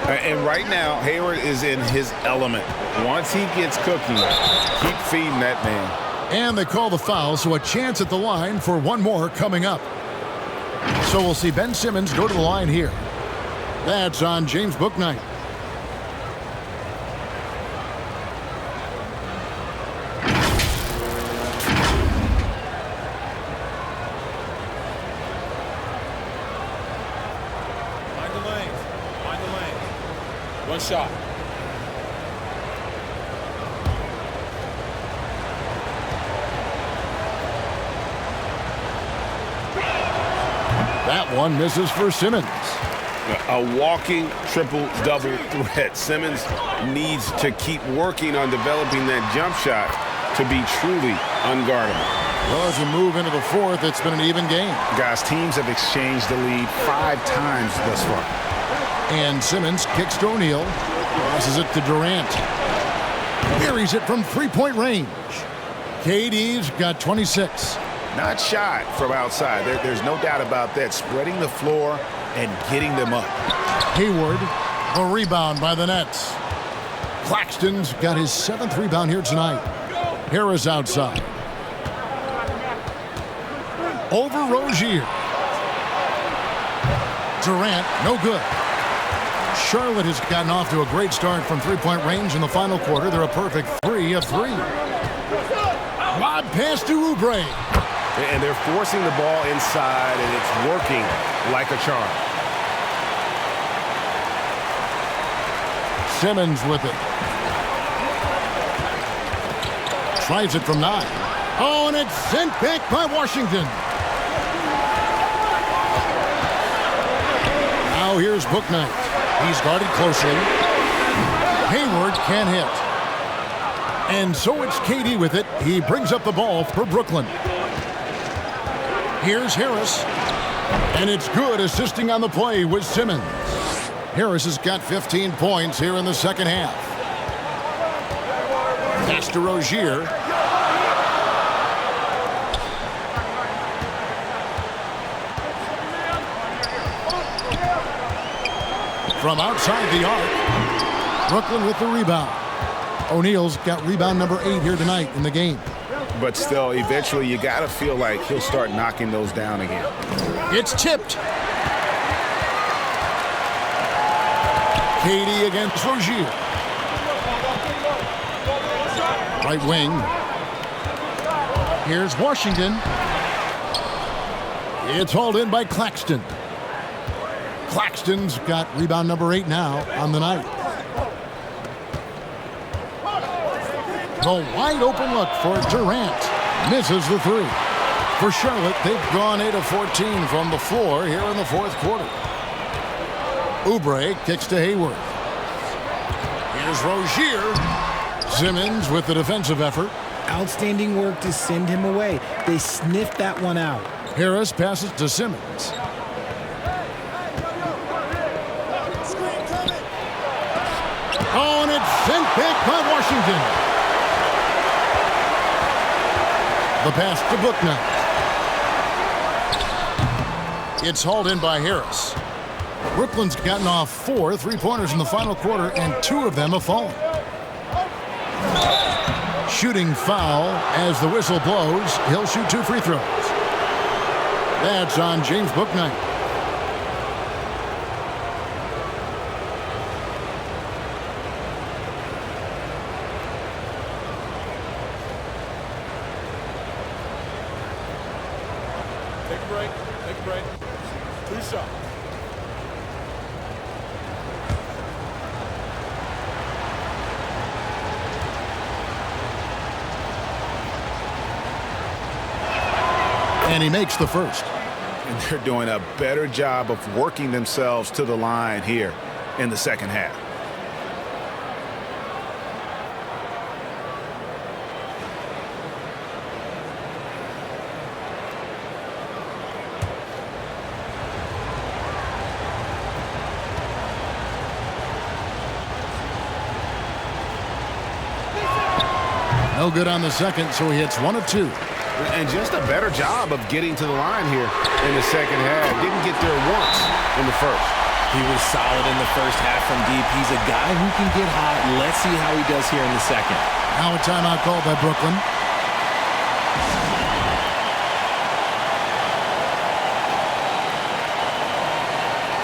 And right now, Hayward is in his element. Once he gets cooking, keep feeding that man. And they call the foul, so a chance at the line for one more coming up. So we'll see Ben Simmons go to the line here. That's on James Bouknight. Find the lane. Find the lane. One shot. That one misses for Simmons. A walking triple-double threat. Simmons needs to keep working on developing that jump shot to be truly unguardable. Well, as we move into the 4th, it's been an even game. Guys, teams have exchanged the lead 5 times thus far. And Simmons kicks to O'Neal. Passes it to Durant. Buries it from 3-point range. KD's got 26. Not shot from outside. There's no doubt about that. Spreading the floor and getting them up. Hayward, a rebound by the Nets. Claxton's got his 7th rebound here tonight. Harris outside. Over Rozier. Durant, no good. Charlotte has gotten off to a great start from 3-point range in the final quarter. They're a perfect 3 of 3. Lob pass to Oubre. And they're forcing the ball inside, and it's working like a charm. Simmons with it. Tries it from 9. Oh, and it's sent back by Washington. Now here's Bouknight. He's guarded closely. Hayward can't hit. And so it's KD with it. He brings up the ball for Brooklyn. Here's Harris. And it's good, assisting on the play with Simmons. Harris has got 15 points here in the second half. Pass to Rozier. From outside the arc. Brooklyn with the rebound. O'Neal's got rebound number 8 here tonight in the game. But still, eventually, you got to feel like he'll start knocking those down again. It's tipped. KD against Rozier. Right wing. Here's Washington. It's hauled in by Claxton. Claxton's got rebound number 8 now on the night. The wide open look for Durant. Misses the 3. For Charlotte, they've gone 8 of 14 from the floor here in the 4th quarter. Oubre kicks to Hayward. Here's Rozier. Simmons with the defensive effort. Outstanding work to send him away. They sniffed that one out. Harris passes to Simmons. Oh, and it's sent back by Washington. The pass to Bouknight. It's hauled in by Harris. Brooklyn's gotten off 4 3-pointers in the final quarter, and 2 of them have fallen. Shooting foul as the whistle blows. He'll shoot 2 free throws. That's on James Bouknight. Take a break. Take a break. 2 shots. And he makes the first. And they're doing a better job of working themselves to the line here in the second half. No good on the second, so he hits 1 of 2. And just a better job of getting to the line here in the second half. Didn't get there once in the first. He was solid in the first half from deep. He's a guy who can get hot. Let's see how he does here in the second. Now a timeout called by Brooklyn.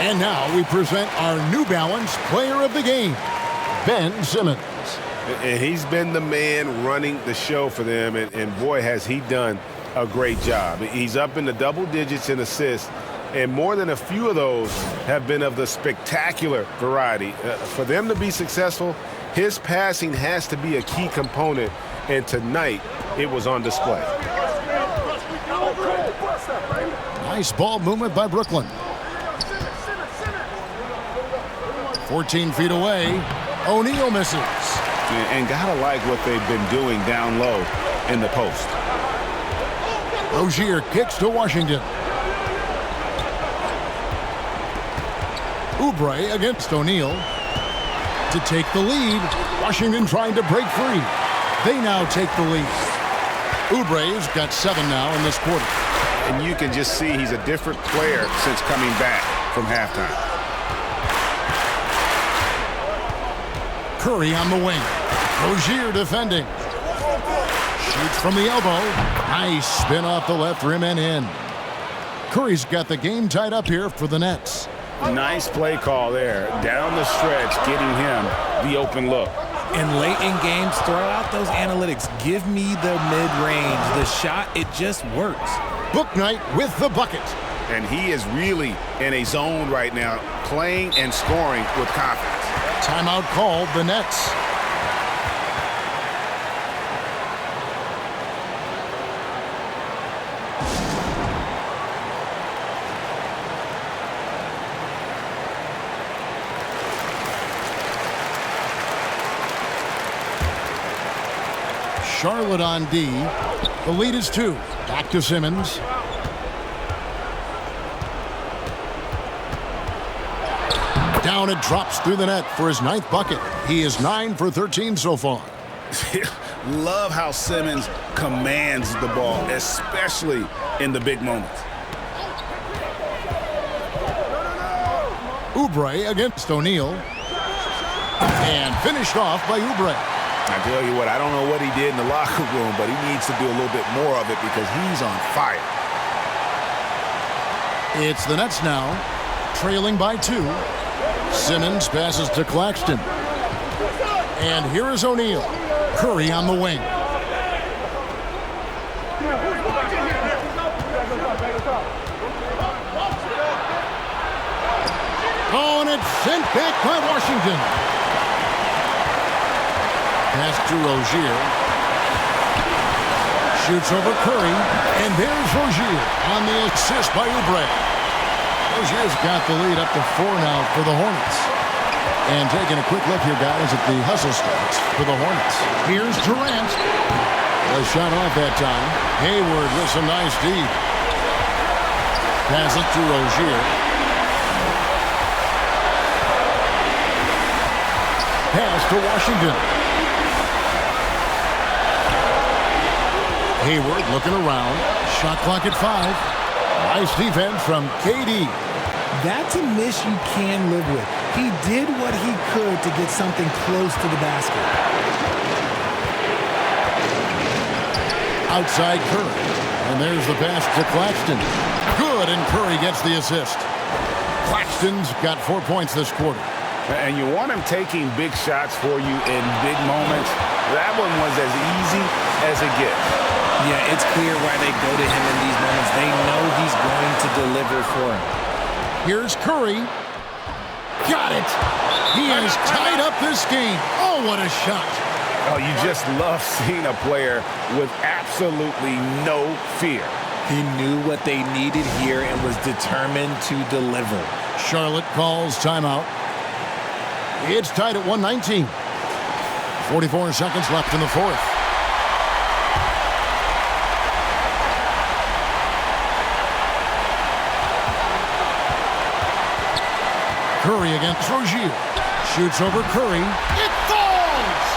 And now we present our New Balance Player of the Game, Ben Simmons. And he's been the man running the show for them, and boy, has he done a great job. He's up in the double digits in assists, and more than a few of those have been of the spectacular variety. For them to be successful, his passing has to be a key component, and tonight it was on display. Nice ball movement by Brooklyn. 14 feet away, O'Neal misses. And gotta like what they've been doing down low in the post. Rozier kicks to Washington. Oubre against O'Neal to take the lead. Washington trying to break free. They now take the lead. Oubre's got 7 now in this quarter. And you can just see he's a different player since coming back from halftime. Curry on the wing. Rozier defending. Shoots from the elbow. Nice spin off the left rim and in. Curry's got the game tied up here for the Nets. Nice play call there. Down the stretch, getting him the open look. And late in games, throw out those analytics. Give me the mid-range. The shot, it just works. Book night with the bucket. And he is really in a zone right now, playing and scoring with confidence. Timeout called the Nets. Charlotte on D. The lead is 2. Back to Simmons. Down it drops through the net for his 9th bucket. He is 9 for 13 so far. Love how Simmons commands the ball, especially in the big moments. Oubre against O'Neal. And finished off by Oubre. I tell you what, I don't know what he did in the locker room, but he needs to do a little bit more of it because he's on fire. It's the Nets now, trailing by 2. Simmons passes to Claxton. And here is O'Neal. Curry on the wing. Oh, and it's sent back by Washington. Pass to Rozier. Shoots over Curry. And there's Rozier on the assist by Oubre. Rozier's got the lead up to 4 now for the Hornets. And taking a quick look here, guys, at the hustle stats for the Hornets. Here's Durant. A shot off that time. Hayward with some nice D. Pass it to Rozier. Pass to Washington. Hayward looking around. Shot clock at 5. Nice defense from KD. That's a miss you can live with. He did what he could to get something close to the basket. Outside Curry. And there's the pass to Claxton. Good, and Curry gets the assist. Claxton's got 4 points this quarter. And you want him taking big shots for you in big moments. That one was as easy as it gets. Yeah, it's clear why they go to him in these moments. They know he's going to deliver for him. Here's Curry. Got it. He has tied up this game. Oh, what a shot. Oh, you just love seeing a player with absolutely no fear. He knew what they needed here and was determined to deliver. Charlotte calls timeout. It's tied at 119. 44 seconds left in the fourth. Curry against Rozier. Shoots over Curry. It falls!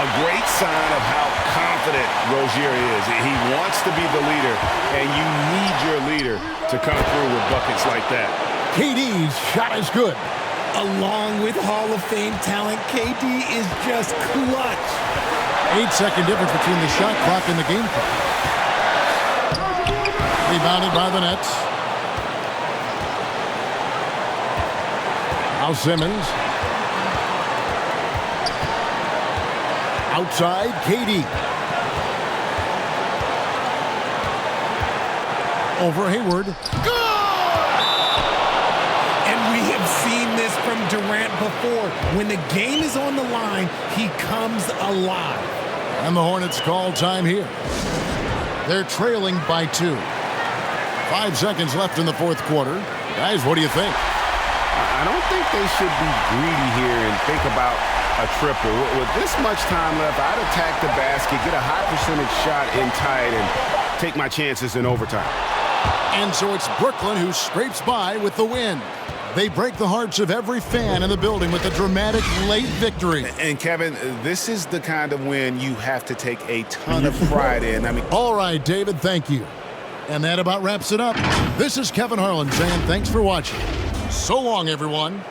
A great sign of how confident Rozier is. He wants to be the leader, and you need your leader to come through with buckets like that. KD's shot is good. Along with Hall of Fame talent, KD is just clutch. 8-second difference between the shot clock and the game clock. Rebounded by the Nets. Now Simmons. Outside, KD. Over Hayward. And we have seen this from Durant before. When the game is on the line, he comes alive. And the Hornets call time here. They're trailing by 2. 5 seconds left in the fourth quarter. Guys, what do you think? I don't think they should be greedy here and think about a triple. With this much time left, I'd attack the basket, get a high percentage shot in tight, and take my chances in overtime. And so it's Brooklyn who scrapes by with the win. They break the hearts of every fan in the building with a dramatic late victory. And Kevin, this is the kind of win you have to take a ton of pride in. All right, David, thank you. And that about wraps it up. This is Kevin Harlan saying thanks for watching. So long, everyone.